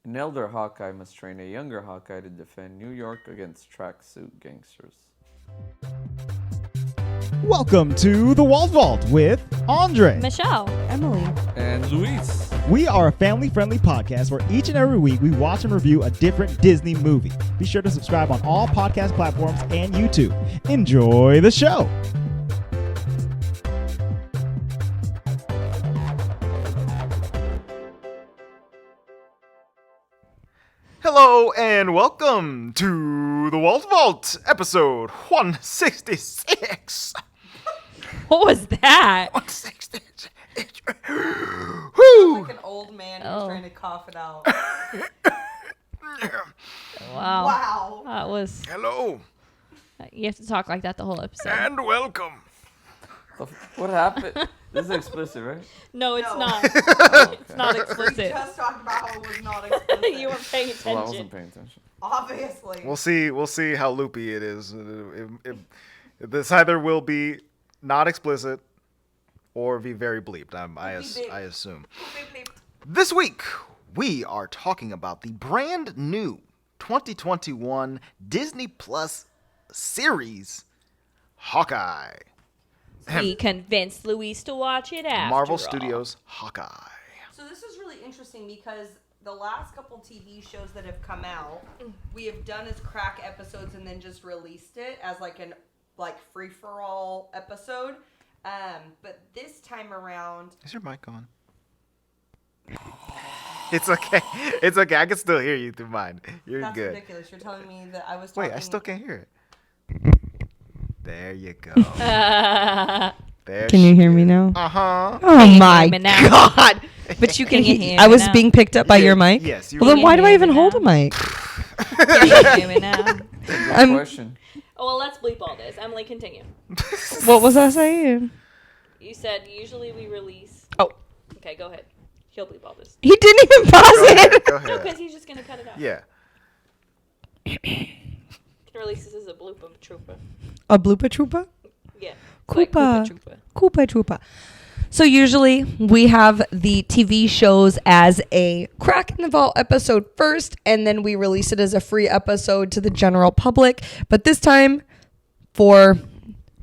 An elder Hawkeye must train a younger Hawkeye to defend New York against tracksuit gangsters. Welcome to the Walt Vault with Andre, Michelle, Emily, And Luis. We are a family-friendly podcast where each and every week we watch and review a different Disney movie. Be sure to subscribe on all podcast platforms and YouTube. Enjoy the show. Hello and welcome to the Walt Vault, episode 166. what was that? 166. like an old man who's trying to cough it out. Wow. Wow. That was. Hello You have to talk like that the whole episode. and welcome. What happened? This is explicit, right? No, it's No. not. It's not We explicit. just talked about how it was not explicit. You weren't paying attention. Well, I wasn't paying attention. Obviously. We'll see how loopy it is. This either will be not explicit or be very bleeped. I assume. Beep, beep. This week, we are talking about the brand new 2021 Disney Plus series, Hawkeye. We convinced Luis to watch it after Marvel all. Studios Hawkeye. So this is really interesting because the last couple TV shows that have come out, we have done as crack episodes and then just released it as like free for all episode. But this time around, Is your mic on? It's okay. It's okay. I can still hear you through mine. You're that's good. ridiculous. You're telling me that I was talking. Wait, I still can't hear it. There you go. There Can you hear me now? Uh-huh. Oh Can you my hear me now? god! But you can Can you hear. hear I me was now? being picked up by your mic. Yes. You Well, then Can why you do I hear even me hold a now? mic? Can you hear me now? Good I'm- question. Oh, well, let's bleep all this. Emily, continue. What was I saying? You said usually we release. Oh, Okay, go ahead. He'll bleep all this. he didn't even pause Go ahead. it. Go No, ahead. because he's just going to cut it out. Yeah. Can release this as a blooper trooper. A blooper trooper? Yeah. It's like Koopa. Koopa Troopa. Koopa troopa. So usually we have the TV shows as a Crack in the Vault episode first, and then we release it as a free episode to the general public. But this time, for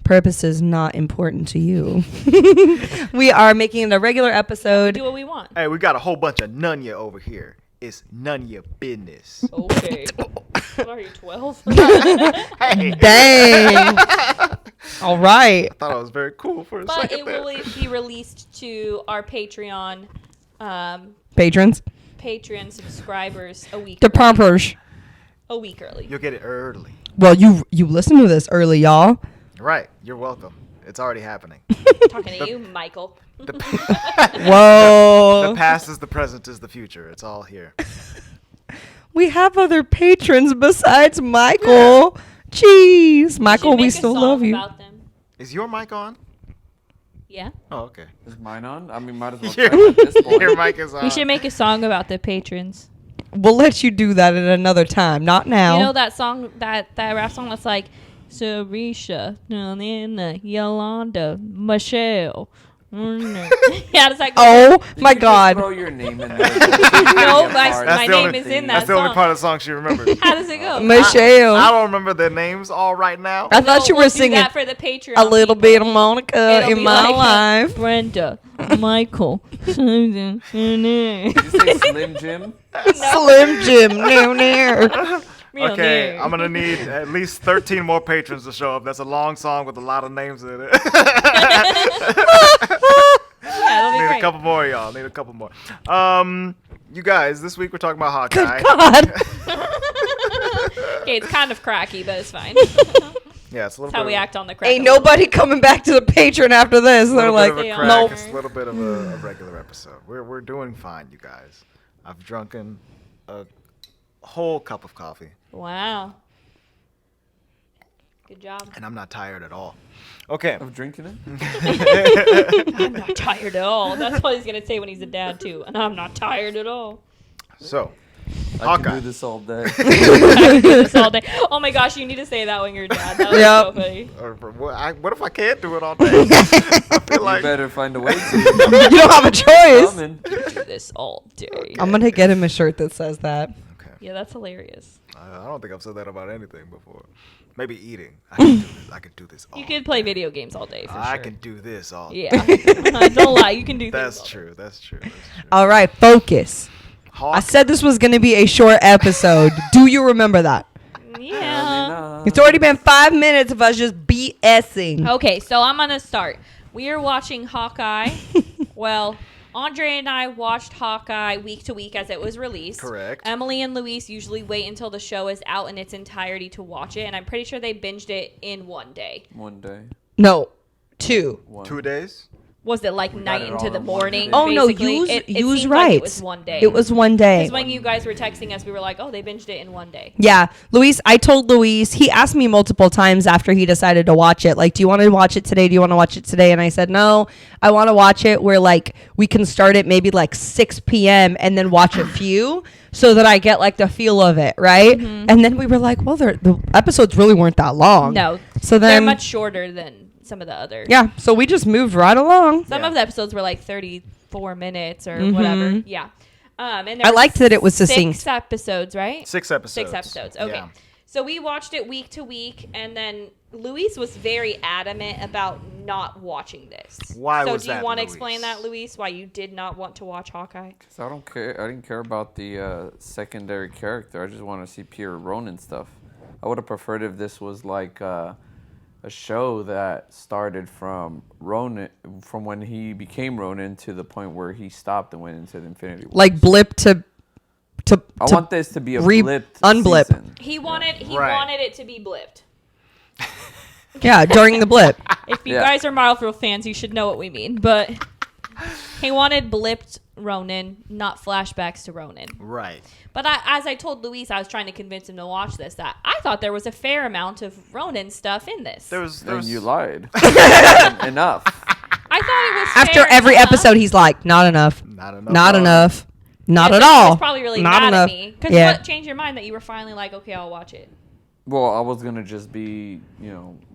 purposes not important to you, we are making it a regular episode. Do what we want. Hey, we got a whole bunch of none ya over here. It's none of your business. Okay. What are you, 12? Hey. Dang. All right. I thought it was very cool for a But second it there. will be released to our Patreon Patrons. Patreon subscribers a week The early. Pompers. A week early. You'll get it early. Well, you listen to this early, y'all. Right. You're welcome. It's already happening. Talking to you, Michael. The Whoa. past is the present is the future. It's all here. We have other patrons besides Michael. Jeez. Michael, should we make a still song love you. About them. Is your mic on? Yeah. Oh, okay. Is mine on? I mean, might as well Your, try at this point. your mic is on. We should make a song about the patrons. We'll let you do that at another time. Not now. You know that song, that rap song that's like, Sarisha, Nina, Yolanda, Michelle. Yeah, does that go? Oh Did my you just God. throw your name in there. No, my That's the name only- is in That's that the only song. part of the song she remembers. How does it go? Michelle. I don't remember their names all right now. I thought you we'll were do singing that for the Patreon. a little bit of Monica It'll in be my like, life. Brenda, Michael. Did you say Slim Jim? Slim Jim. Near. Okay, I'm gonna need at least 13 more patrons to show up. That's a long song with a lot of names in it. Yeah, it'll be Need a great. couple more, y'all. Need a couple more. You guys, this week we're talking about Hawkeye. God. Okay, it's kind of cracky, but it's fine. Yeah, it's a little That's how bit we of, act on the crack. Ain't nobody coming back to the patron after this. They're little like, bit of a They crack. are. It's a little bit of a regular episode. We're doing fine, you guys. I've drunken a whole cup of coffee, Wow. Good job. and I'm not tired at all. Okay. Of drinking it? I'm not tired at all. That's what he's going to say when he's a dad, too. And I'm not tired at all. So, I Hawkeye. can do this all day. I can do this all day. Oh my gosh, you need to say that when you're dad. That was Yep. so funny. Or, what if I can't do it all day? I feel You like better find a way to. You don't have a choice. Coming. Do this all day. I'm gonna get him a shirt that says that. okay. Yeah, that's hilarious. I don't think I've said that about anything before. Maybe eating. I can do this all You could play day. video games all day for I sure. can do this all Yeah. day. Don't lie. You can do things That's all day. true. That's true. That's true. All right, focus. I Hawkeye. said this was gonna be a short episode. Do you remember that? Yeah. It's already been 5 minutes of us just BSing. Okay, so I'm gonna start. We are watching Hawkeye. Well, Andre and I watched Hawkeye week to week as it was released. Correct. Emily and Luis usually wait until the show is out in its entirety to watch it, and I'm pretty sure they binged it in one day. One day. No, 2. One. 2 days. Was it like We got night it into all the in one morning? day. Oh no, basically? use It use seemed right. Like it was one day. It was one day. Because when you guys were texting us, we were like, "Oh, they binged it in one day." Yeah, Luis, I told Luis, he asked me multiple times after he decided to watch it, like, do you want to watch it today? Do you want to watch it today? And I said, no, I want to watch it where, like, we can start at maybe, like, 6 p.m. and then watch a few so that I get, like, the feel of it, right? And then we were like, well, the episodes really weren't that long. No, So they're then, much shorter than some of the other. yeah, so we just moved right along. Some Yeah. of the episodes were like 34 minutes or whatever. Yeah. And there I were liked that it was succinct. 6 episodes, right? 6 episodes. 6 episodes. Okay. Yeah. So we watched it week to week, and then Luis was very adamant about not watching this. Why so was do you that, want to Luis? explain that, Luis? Why you did not want to watch Hawkeye? So I don't care. I didn't care about the secondary character. I just want to see pure Ronin stuff. I would have preferred if this was like a show that started from Ronin, from when he became Ronin to the point where he stopped and went into the Infinity War. Like, blip to I want this to be a blipped unblip. season. He wanted Right. wanted it to be blipped. Yeah, during the blip. If you Yeah. guys are Marvel fans, you should know what we mean. But he wanted blipped Ronin, not flashbacks to Ronin. Right. But as I told Luis, I was trying to convince him to watch this, that I thought there was a fair amount of Ronin stuff in this. There was. Then you lied. Enough. I thought it was After fair every enough. episode, he's like, not enough. Not enough. Not enough. Not Yeah, at so he all. was probably really Not mad enough. at me. Because Yeah. what changed your mind that you were finally like, okay, I'll watch it? Well, I was gonna just be,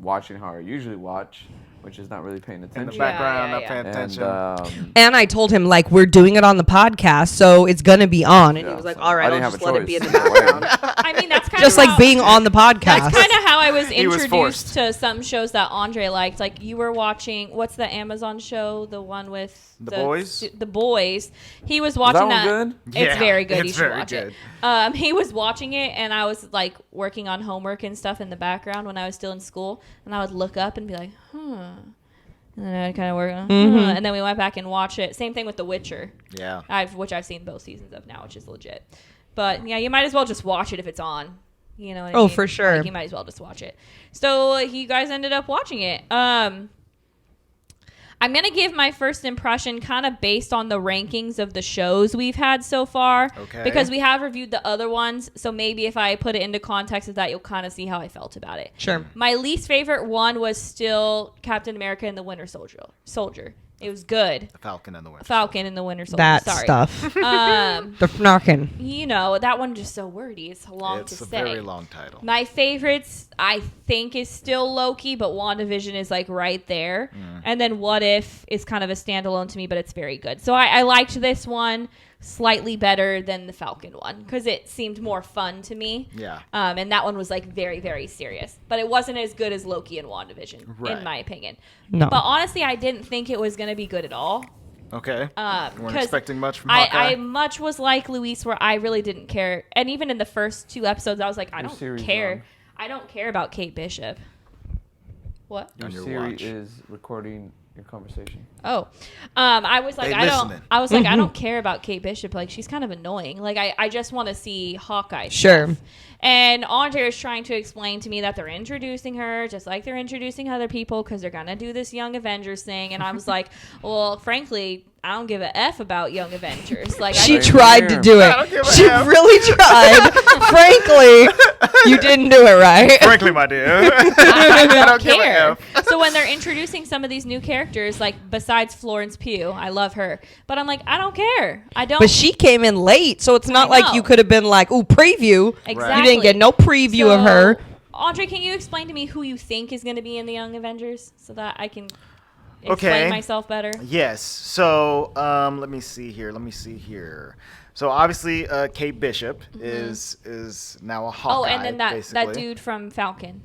watching how I usually watch, which is not really paying In attention. the background, not yeah. paying attention. And And I told him, like, we're doing it on the podcast, so it's going to be on. And he Yeah, was like, so all right, I didn't I'll have just a let it be in the choice. background. I mean, that's kind Just of like being on the podcast. That's kind of how I was He was introduced forced. to some shows that Andre liked. Like you were watching, what's the Amazon show? The one with The Boys? The Boys. He was watching that one good? It's Yeah, very good. it's You should very watch good. it. He was watching it, and I was like working on homework and stuff in the background when I was still in school, and I would look up and be like, and then I'd kind of work, and then we went back and watched it. Same thing with The Witcher. Yeah. Which I've seen both seasons of now, which is legit. But yeah, you might as well just watch it if it's on. You know what I Oh, mean? for sure. Like, you might as well just watch it. So you guys ended up watching it. I'm going to give my first impression kind of based on the rankings of the shows we've had so far. Okay. Because we have reviewed the other ones. So maybe if I put it into context of that, you'll kind of see how I felt about it. Sure. My least favorite one was still Captain America and the Winter Soldier. It was good. The Falcon and the Winter. Falcon and the Winter Soldier. That Sorry. stuff. Um, The Fnarkin. you know, that one just so wordy. It's long It's to a say. very long title. My favorites, I think, is still Loki, but WandaVision is like right there. And then What If is kind of a standalone to me, but it's very good. So I liked this one slightly better than the Falcon one because it seemed more fun to me. Yeah. And that one was like very, very serious. But it wasn't as good as Loki and WandaVision, Right. in my opinion. No. But honestly, I didn't think it was going to be good at all. Okay. You weren't 'cause expecting much from Hawkeye. I much was like Luis, where I really didn't care. And even in the first 2 episodes, I was like, I Your don't series care. on. I don't care about Kate Bishop. What? Your On your Siri watch. is recording your conversation. Oh, I was like, They I listening. don't don't care about Kate Bishop. Like, she's kind of annoying. Like, I just want to see Hawkeye. Sure. stuff. And Andre is trying to explain to me that they're introducing her just like they're introducing other people because they're gonna do this Young Avengers thing. And I was like, well, frankly, I don't give a f about Young Avengers. Like, She I, tried to do I don't it. give a She F. really tried. Frankly, You didn't do it right. Frankly, my dear. I don't give a care. F. So when they're introducing some of these new characters, like besides Florence Pugh, I love her, but I'm like, I don't care. I don't. But she came in late, so it's not I like know. you could have been like, ooh, preview. Exactly. You didn't get no preview of So, her. Andre, can you explain to me who you think is going to be in the Young Avengers so that I can explain Okay. myself better? Yes. So let me see here. So obviously, Kate Bishop is now a Hawkeye. Oh, and then that basically. dude from Falcon,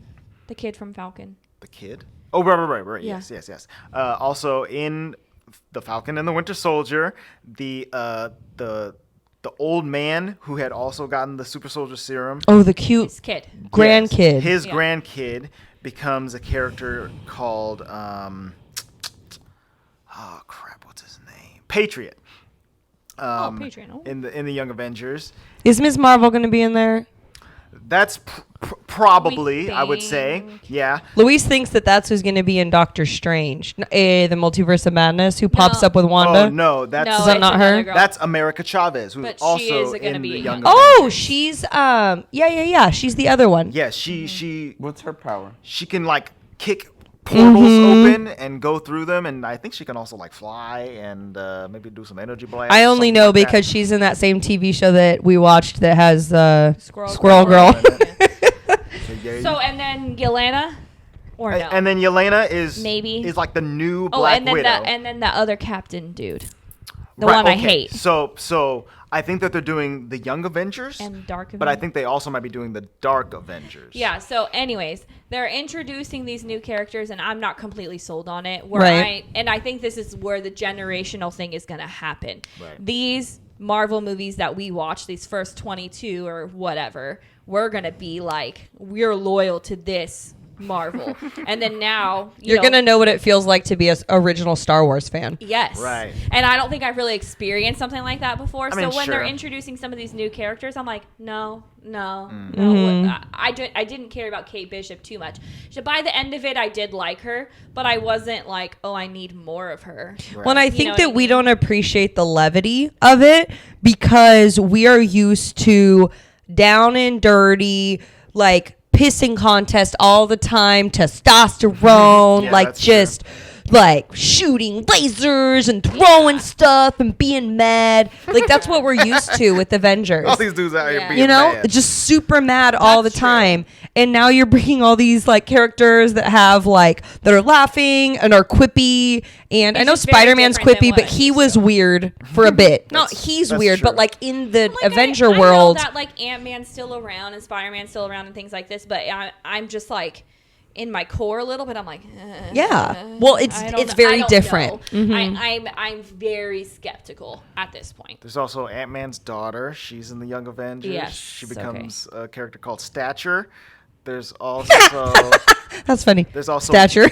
the kid from Falcon. The kid. Oh, right. Yeah. Yes. Also in the Falcon and the Winter Soldier, the old man who had also gotten the Super Soldier Serum. Oh, the cute His kid. grandkid. His Yeah. grandkid becomes a character called what's his name? Patriot. Patriot. Oh. In the Young Avengers. Is Ms. Marvel going to be in there? That's probably, We I would say. think. Yeah. Luis thinks that's who's going to be in Doctor Strange, the Multiverse of Madness, who pops No. up with Wanda. Oh no, that's No, Is that it's not another her? girl. that's America Chavez, who's But she also is gonna in be the a Young young- Oh, Avengers. she's yeah. She's the other one. Yeah, she What's her power? she can like kick portals open and go through them, and I think she can also like fly and maybe do some energy blasts. I only something know like that. because she's in that same TV show that we watched that has Squirrel Girl. So, yeah, So and then Yelena, or no? and then Yelena is Maybe. is like the new oh, Black and then Widow. that other captain dude, the Right, one I okay. hate, So I think that they're doing the Young Avengers, and Dark. but I Avengers. think they also might be doing the Dark Avengers. Yeah. So, anyways, they're introducing these new characters, and I'm not completely sold on it. Right. I think this is where the generational thing is going to happen. Right. These Marvel movies that we watch, these first 22 or whatever, we're going to be like, we're loyal to this Marvel, and then now You're going to know what it feels like to be an original Star Wars fan. Yes. Right. And I don't think I've really experienced something like that before. I mean, so when they're sure. introducing some of these new characters, I'm like, no. Mm-hmm. I didn't care about Kate Bishop too much. So by the end of it, I did like her, but I wasn't like, oh, I need more of her. Right. Well, I You think know that what I we mean? don't appreciate the levity of it because we are used to down and dirty, like pissing contest all the time, testosterone, Yeah, like that's just like shooting lasers and throwing stuff and being mad. Like that's what we're used to with Avengers. All these dudes out here Yeah. being You know, mad. just super mad all the That's true. time. And now you're bringing all these like characters that have like that are laughing and are quippy. And I It's know just very Spider-Man's different than quippy, what but I'm he used was to. weird for a bit. No, That's- he's that's weird, but true. like in the Like, Avenger I world, know that like Ant-Man's still around and Spider-Man's still around and things like this, but I'm just like in my core a little bit. I'm like, Yeah. Well, it's I don't it's know. very I don't different. know. Mhm. I'm very skeptical at this point. There's also Ant-Man's daughter. She's in the Young Avengers. Yes, She okay. becomes a character called Stature. There's also That's funny. there's also Stature.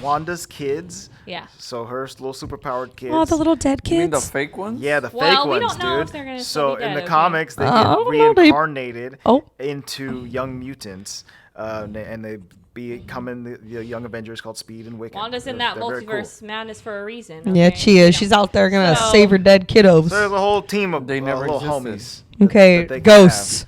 Wanda's kids. Yeah. So her little superpowered kids. Oh, the little dead You mean the kids. fake ones? Yeah, the Well, fake we ones, don't know if dude. they're gonna So still be in dead, the okay. comics, they I get don't know, they- reincarnated Oh. into young mutants, and they become in the Young Avengers called Speed and Wicked. Wanda's in They're- that they're very cool. multiverse madness for a reason. Yeah, okay? she is. She's out there gonna So- save her dead kiddos. So there's a whole team of They never little existed. homies. Okay, that they can ghosts.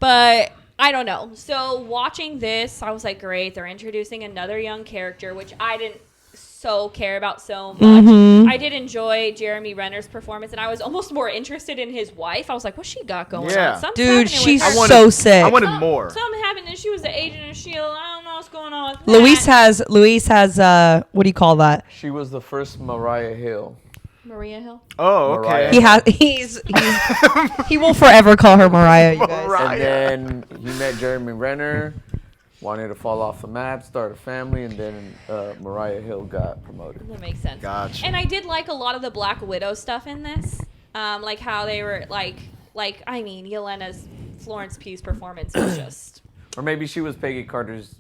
But I don't know. So watching this, I was like, great. They're introducing another young character, which I didn't so care about so much. Mm-hmm. I did enjoy Jeremy Renner's performance, and I was almost more interested in his wife. I was like, what's she got going Yeah. on? Something's Dude, happening with she's her. so sick. I wanted more. Something happened, and she was the agent of S.H.I.E.L.D. I don't know what's going on with Luis that. has what do you call that? She was the first Mariah Hill. Maria Hill. Oh, Mariah. okay. He will forever call her Mariah, you guys. Mariah. And then he met Jeremy Renner, wanted to fall off the map, start a family, and then Mariah Hill got promoted. That makes sense. Gotcha. And I did like a lot of the Black Widow stuff in this, like how they were like I mean, Yelena's Florence Pugh's performance was just Or maybe she was Peggy Carter's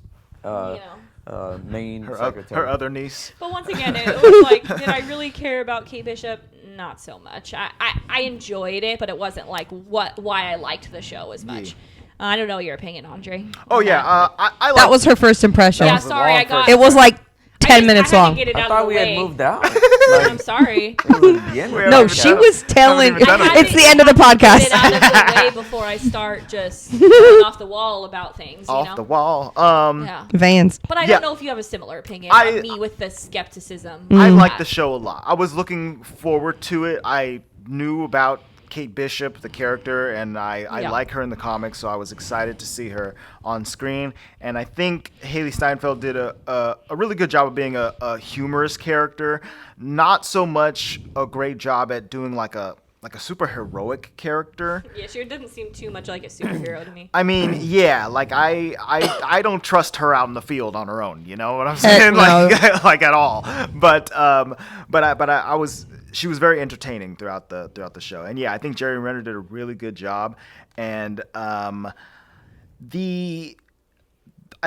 main Her secretary. other niece. But once again, it was like, did I really care about Kate Bishop? Not so much. I enjoyed it, but it wasn't like why I liked the show as much. I don't know your opinion, Andre. Oh yeah, I like That was her first impression. Yeah, was a sorry, long I got. first- It was like I 10 minutes long. Get it I out thought of the we had way. moved out. I'm sorry. It was at the end. No, she was telling. Haven't even done It's the end of the Get podcast. it out of the way before I start just going off the wall about things. You Off know? the wall. Yeah. Vans. But I Yeah. don't know if you have a similar opinion on me with the skepticism. I of like that. the show a lot. I was looking forward to it. I knew about Kate Bishop, the character, and I Yeah. like her in the comics, so I was excited to see her on screen. And I think Haley Steinfeld did a really good job of being a humorous character. Not so much a great job at doing like a super heroic character. Yeah, she didn't seem too much like a superhero to me. I mean, yeah, like I don't trust her out in the field on her own. You know what I'm saying? No. Like like at all. But I was. She was very entertaining throughout the show, and yeah, I think Jerry Renner did a really good job. And I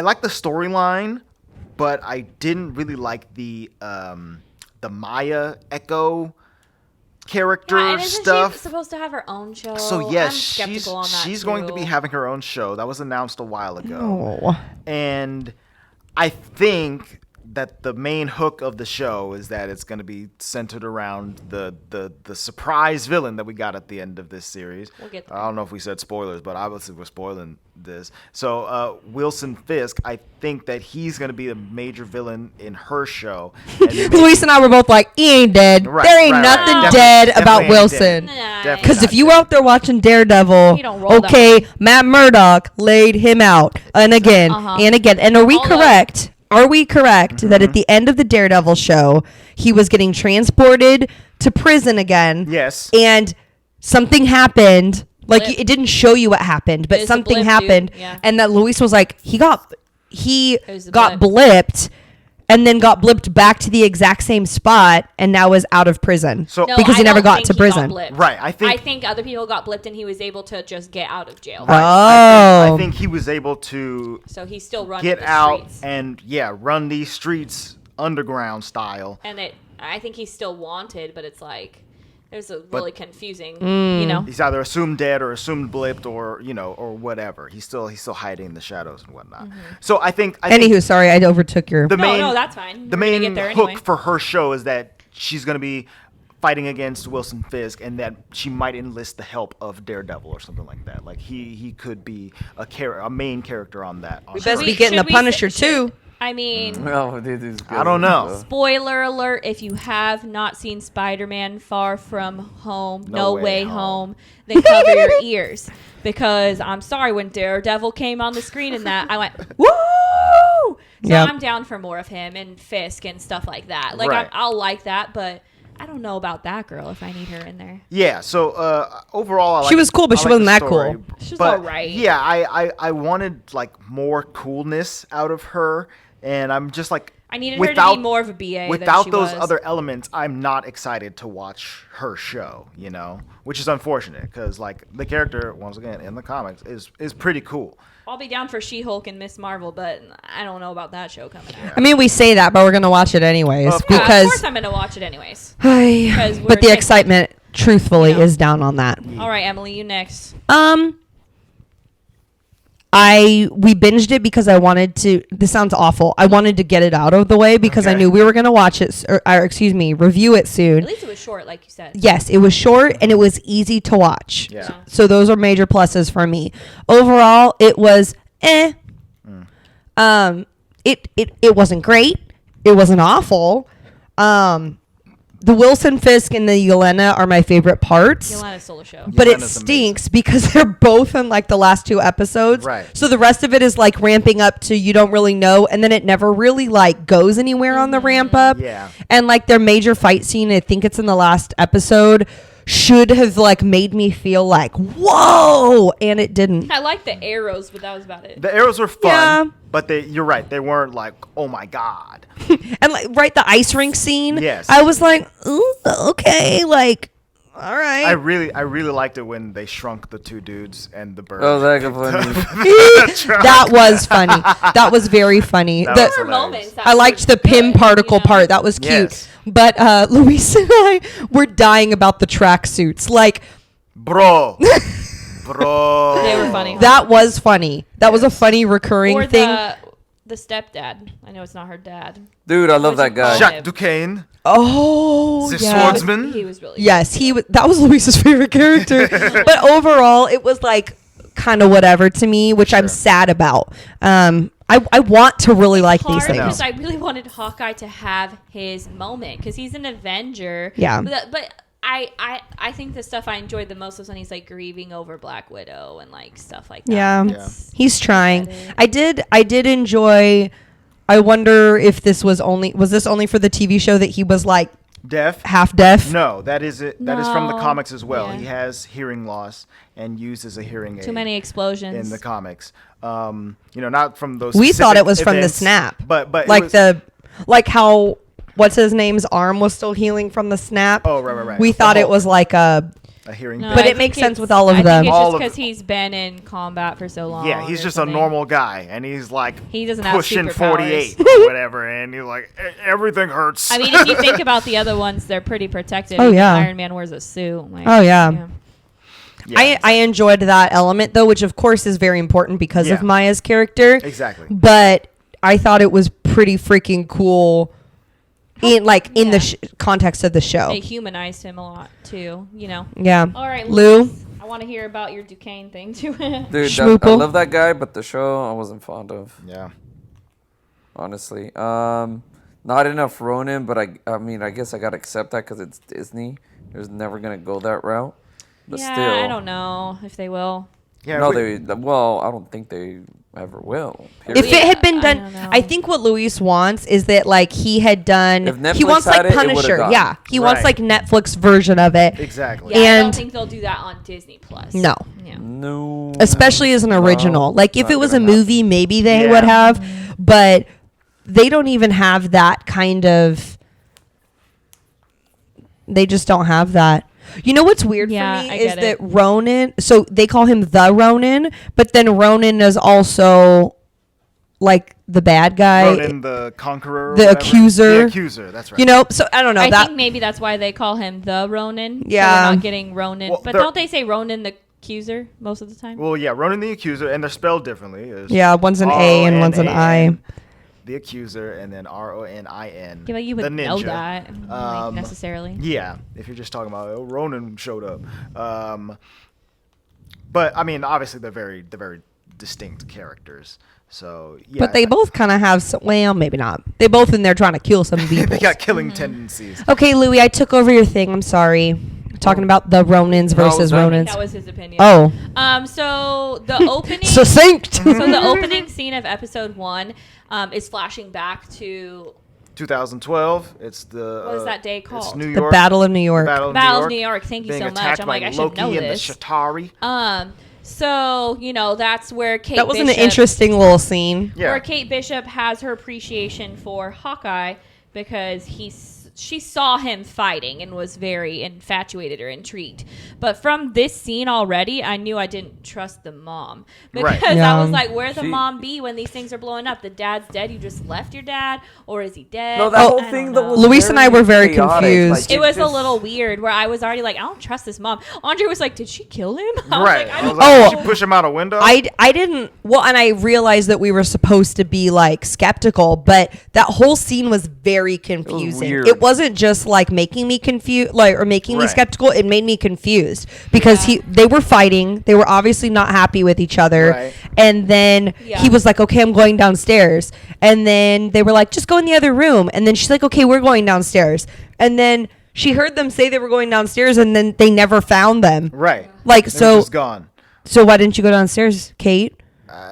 like the storyline, but I didn't really like the Maya Echo character Yeah, and isn't stuff. she supposed to have her own show? So yes, I'm skeptical on that she's going to be too. having her own show. That was announced a while ago. Oh. And I think that the main hook of the show is that it's going to be centered around the surprise villain that we got at the end of this series. We'll get there. I don't know if we said spoilers, but obviously we're spoiling this. So Wilson Fisk, I think that he's going to be a major villain in her show. And Luis and I were both like, he ain't dead. Right, There ain't right, nothing right. dead Definitely about ain't Wilson. dead. Nah, Definitely Because if not you dead. out there watching Daredevil, You don't roll that okay, Matt Murdock laid him out. And again, Uh-huh. and again. And are we Although- correct? Are we correct that at the end of the Daredevil show, he was getting transported to prison again? Yes. And something happened. Like, Blip. it didn't show you what happened, but It was a something blip, dude. happened. Yeah. And that Luis was like, he got was a blipped and then got blipped back to the exact same spot and now is out of prison. So No, because he I never don't got think to he prison. blipped. Right, I think- I think other people got blipped and he was able to just get out of jail. Oh. I think he was able to So he's still running get the out streets. and run these streets underground style. And I think he's still wanted, but it's like there's a really confusing, you know. He's either assumed dead or assumed blipped or or whatever. He's still hiding in the shadows and whatnot. So I think Anywho, sorry, I overtook your. the main No, that's fine. The We're gonna main get there hook anyway. for her show is that she's going to be fighting against Wilson Fisk, and that she might enlist the help of Daredevil or something like that. Like he could be a main character on that. On We her best show. be getting the Should we Punisher say- too. I mean, No, dude, it's good. I don't know. spoiler alert, if you have not seen Spider-Man Far From Home, No Way Home, then cover your ears. Because I'm sorry, when Daredevil came on the screen and that, I went, woo! So Yep. I'm down for more of him and Fisk and stuff like that. Like, Right. I'll like that, but I don't know about that girl if I need her in there. Yeah, so overall, She was cool, but she wasn't that cool. She was But, alright. Yeah, I wanted like more coolness out of her, and I'm just like I needed her to be more of a BA Without than she those was. other elements, I'm not excited to watch her show. Which is unfortunate because like the character once again in the comics is pretty cool. I'll be down for She-Hulk and Miss Marvel, but I don't know about that show coming out. I mean, we say that, but we're gonna watch it anyways Of course. Yeah, of because. course I'm going to watch it anyways. Because we're But the technically- excitement, truthfully, Yeah. is down on that. All right, Emily, you next. We binged it because I wanted to. This sounds awful. I wanted to get it out of the way because I Okay. knew we were gonna watch it, review it soon. At least it was short, like you said. Yes, it was short and it was easy to watch. Yeah. So those are major pluses for me. Overall, it was It wasn't great. It wasn't awful. The Wilson Fisk and the Yelena are my favorite parts. Yelena's solo show. But it Yelena's stinks because they're both in like the last two episodes. Right. So the rest of it is like ramping up to you don't really know, and then it never really like goes anywhere on the ramp up. Yeah. And like their major fight scene, I think it's in the last episode, should have like made me feel like whoa, and it didn't. I like the arrows, but that was about it. The arrows were fun, Yeah. but you're right, they weren't like oh my god. And like right, the ice rink scene. Yes. I was like, ooh, okay, like, all right. I really liked it when they shrunk the two dudes and the bird. Oh, that was funny. That was funny. That was very funny. That The- was There were hilarious. moments that I liked were the Pym good, particle you know? part. That was cute. Yes. But Luis and I were dying about the tracksuits. Like, Bro. They were funny. that was funny. That was a funny recurring Or thing. the The stepdad. I know it's not her dad. Dude, I love that guy. Jacques Duquesne, Oh, the yeah. swordsman. He was really Yes, that was Luis's favorite character. But overall, it was like kind of whatever to me, which I'm sad about. I want to really like these hard things. because I really wanted Hawkeye to have his moment because he's an Avenger. Yeah. But I think the stuff I enjoyed the most was when he's like grieving over Black Widow and like stuff like that. Yeah. That's He's trying. pathetic. I did enjoy. I wonder if this was this only for the TV show that he was like Deaf? half deaf? No, that is it. That is from the No. comics as well. Yeah. He has hearing loss and uses a hearing aid Too many explosions. in the comics. Not from those. We thought specific it was from the events, snap. but like it was, like how what's his name's arm was still healing from the snap. Oh, right. We The thought it Hulk, was like a. a hearing. No, thing. But I it makes think sense it's- with all of I them. think it's All just of because them. he's been in combat for so long. Yeah, he's or just something. a normal guy, and he's like He doesn't have pushing superpowers. 48 or whatever, and he's like everything hurts. I mean, if you think about the other ones, they're pretty protected. Oh, Even yeah. Iron Man wears a suit. Like, Oh, yeah. Yeah, I enjoyed that element though, which of course is very important because of Yeah. Maya's character. exactly. But I thought it was pretty freaking cool in the context of the show. They humanized him a lot too. Yeah. All right, Lou. Lucas, I want to hear about your Duquesne thing too. Dude, I Schmoople. love that guy, but the show I wasn't fond of, Yeah. honestly. Not enough Ronin, but I mean, I guess I gotta accept that because it's Disney. There's never gonna go that route. But yeah, still, I don't know if they will. Yeah. No, we- I don't think they ever will. If period. it had been I done, don't know. I think what Luis wants is that like he had done. If Netflix He wants had like it, it would've Punisher. gone. Yeah, he wants like Right. Netflix version of it. exactly. Yeah, I don't And- think they'll do that on Disney Plus. No. Yeah. No. Especially as an original. Like if not it was a gonna happen. movie, maybe they Yeah. would have, but they don't even have that kind of. They just don't have that. You know what's weird Yeah, for me I is get that it. Ronin. So they call him the Ronin, but then Ronin is also like the bad guy. Ronin the Conqueror. or The whatever. accuser. The accuser. That's right. You know, so I don't know I that. think maybe that's why they call him the Ronin. Yeah. So we're not getting Ronin. Well, but they're- don't they say Ronin the accuser most of the time? Well, yeah, Ronin the accuser, and they're spelled differently. It's Yeah, one's an A and one's an I. R-O-N-A-N, The accuser, and then Ronin. Yeah, but you the would know ninja. that Um, necessarily. Yeah, if you're just talking about Ronin showed up. But I mean, obviously they're very distinct characters. So yeah, But they both kind of have some, well, maybe not. They both in there trying to kill some people. they got killing Mm-hmm. tendencies. Okay, Louis, I took over your thing. I'm sorry. Talking about the Ronins No, versus that- Ronins. That was his opinion. Oh, So the opening. succinct. So the opening scene of episode 1 is flashing back to 2012. It's the What is that day It's called? New The York. Battle of New York. Battle of Battle New of York. New York. Thank you being so much. attacked I'm by like, I should Loki know and this. the Shatari. So that's where Kate That was Bishop, an interesting little scene. Yeah. where Kate Bishop has her appreciation for Hawkeye because she saw him fighting and was very infatuated or intrigued. But from this scene already, I knew I didn't trust the mom because Right. Yeah. I was like, "Where'd the She- mom be when these things are blowing up? The dad's dead. You just left your dad, or is he dead?" No, that I whole don't thing know. that was Luis and I were very chaotic. confused. It was a just- little weird where I was already like, I don't trust this mom. Andre was like, did she kill him? I was Right. like, I I don't was like, Oh. did she push him out a window? I didn't, well, and I realized that we were supposed to be like skeptical, but that whole scene was very confusing. weird. It wasn't just like making me confused, like, or making me Right. skeptical. It made me confused because Yeah. they were fighting. They were obviously not happy with each other. Right. And then Yeah. he was like, okay, I'm going downstairs. And then they were like, just go in the other room. And then she's like, okay, we're going downstairs. And then she heard them say they were going downstairs and then they never found them. right. Like, They were so, just gone. so why didn't you go downstairs, Kate?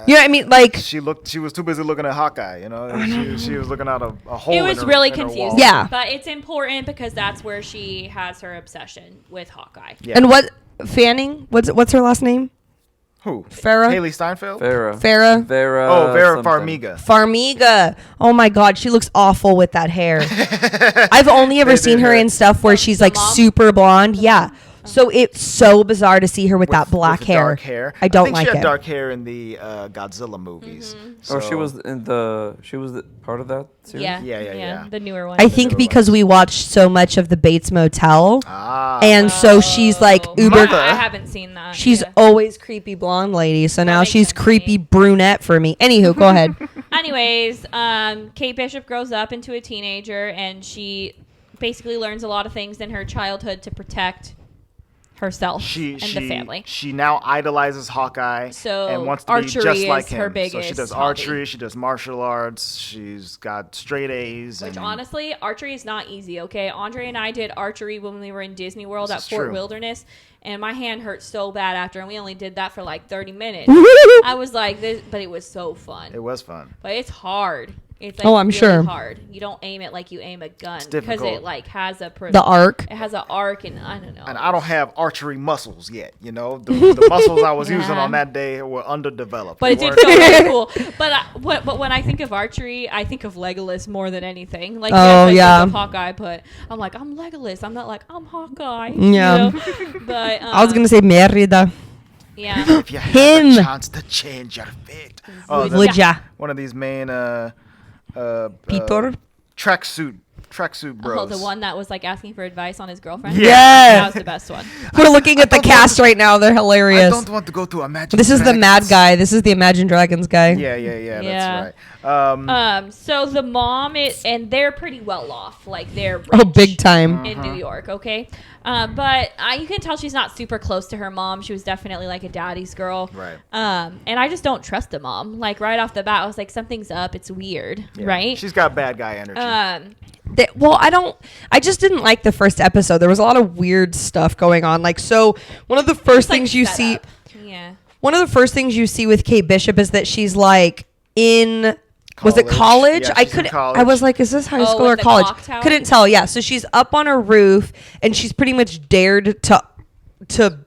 You know what I mean? Like, She was too busy looking at Hawkeye. You know, she was looking out a hole. It in was her- really in her confusing. wall. Yeah. But it's important because that's where she has her obsession with Hawkeye. Yeah. and what Fanning? What's her last name? Who? Farrah? Haley Steinfeld. Vera. Farrah? Vera. Oh, Vera something. Farmiga. Farmiga. Oh my God, she looks awful with that hair. I've only ever They seen did her her- in stuff where she's the like mom? super blonde. Yeah. So it's so bizarre to see her with that black with hair. Dark hair. I don't think like she had it. dark hair in the Godzilla movies. Oh, she So- was part of that series. Yeah. Yeah. The newer one. I think because we watched so much of the Bates Motel, Ah. and so she's like Oh. uber. Mother. I haven't seen that. She's yeah. always creepy blonde lady. So now makes she's sense to creepy me. brunette for me. Anywho, go ahead. Anyways, Kate Bishop grows up into a teenager, and she basically learns a lot of things in her childhood to protect herself and the family. She now idolizes Hawkeye and wants to be just like him. Her biggest so she does hobby. archery, she does martial arts, she's got straight A's. Which honestly, archery is not easy, okay? Andre and I did archery when we were in Disney World at Fort Wilderness, and my hand hurt so bad after, and we only did that for like 30 minutes. I was like, this, but it was so fun. It was fun. But it's hard. It's like I'm really sure. hard. You don't aim it like you aim a gun because it like has a the arc. It has an arc, and I don't know. And I don't have archery muscles yet. You know, the muscles I was using on that day were underdeveloped. But it did feel really cool. But when I think of archery, I think of Legolas more than anything. Like I think of Hawkeye, but I'm like, I'm Legolas. I'm not like I'm Hawkeye. Yeah. You know? But I was gonna say Merida. Yeah. If you have a chance to change your fate. Would ya? One of these main Peter? tracksuit bros. Oh, the one that was like asking for advice on his girlfriend. Yeah. That was the best one. We're looking at the cast right now. They're hilarious. I don't want to go to Imagine This is the Dragons. mad guy. This is the Imagine Dragons guy. Yeah. That's right. So the mom is, and they're pretty well off. Like they're rich big time. in New York. Okay. But you can tell she's not super close to her mom. She was definitely like a daddy's girl. Right. And I just don't trust the mom. Like right off the bat, I was like, something's up. It's weird. Yeah. Right. She's got bad guy energy. I just didn't like the first episode. There was a lot of weird stuff going on. Like, so one of the first things you see, one of the first things you see with Kate Bishop is that she's like in, was it college? Yeah, I couldn't, I was like, is this high school or the college? clock tower? Couldn't tell. Yeah. So she's up on a roof and she's pretty much dared to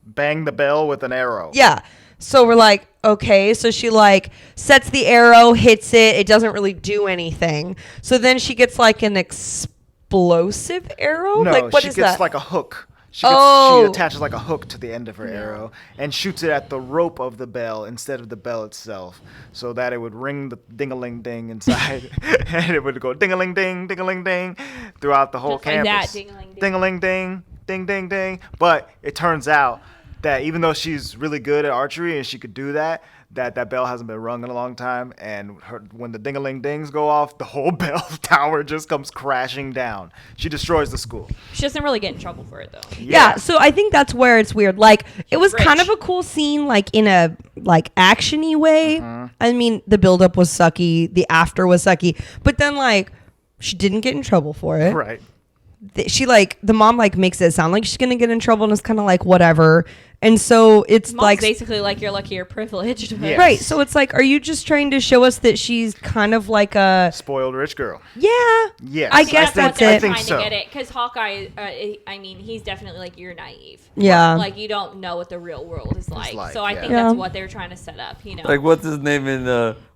bang the bell with an arrow. Yeah. So we're like, okay. So she like sets the arrow, hits it. It doesn't really do anything. So then she gets like an explosive arrow. No, like, what she is gets that? like a hook. She attaches like a hook to the end of her arrow and shoots it at the rope of the bell instead of the bell itself, so that it would ring the ding-a-ling-ding inside, and it would go ding-a-ling-ding, ding-a-ling-ding throughout the whole Just like campus. that, ding-a-ling-ding. Ding-a-ling-ding, ding-ding-ding. But it turns out that even though she's really good at archery and she could do that bell hasn't been rung in a long time, and when the ding-a-ling-dings go off, the whole bell tower just comes crashing down. She destroys the school. She doesn't really get in trouble for it though. Yeah, so I think that's where it's weird. Like, it was rich. kind of a cool scene, like in a like action-y way. I mean, the build-up was sucky, the after was sucky, but then like she didn't get in trouble for it. Right. She like the mom like makes it sound like she's gonna get in trouble, and it's kind of like whatever. And so it's Mom's like basically like you're lucky you're privileged. But Yeah. right. So it's like, are you just trying to show us that she's kind of like a Spoiled rich girl. yeah? Yes, I guess that's that's what they're it. think trying so. to get it because Hawkeye. I mean, he's definitely like you're naive. Yeah. Like you don't know what the real world is like. like, So I yeah. think Yeah. that's what they're trying to set up. You know. Like, what's his name in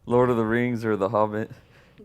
Lord of the Rings or The Hobbit?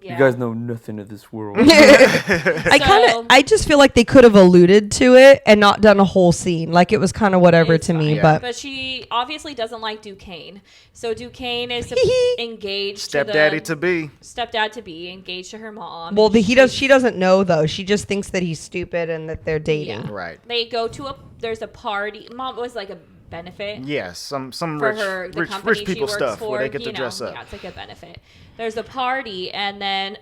Yeah. You guys know nothing of this world. I just feel like they could have alluded to it and not done a whole scene. Like it was kind of whatever It's to me, fine. but But she obviously doesn't like Duquesne. So Duquesne is engaged Stepdaddy to to be. stepdad to be engaged to her mom. well, she doesn't know though. She just thinks that he's stupid and that they're dating. Yeah. Right. They go to there's a party. Mom was like a benefit. Yes, some For rich her, the company rich she people works stuff for, where they get you to dress know, up. Yeah, it's like a benefit. There's a party, and then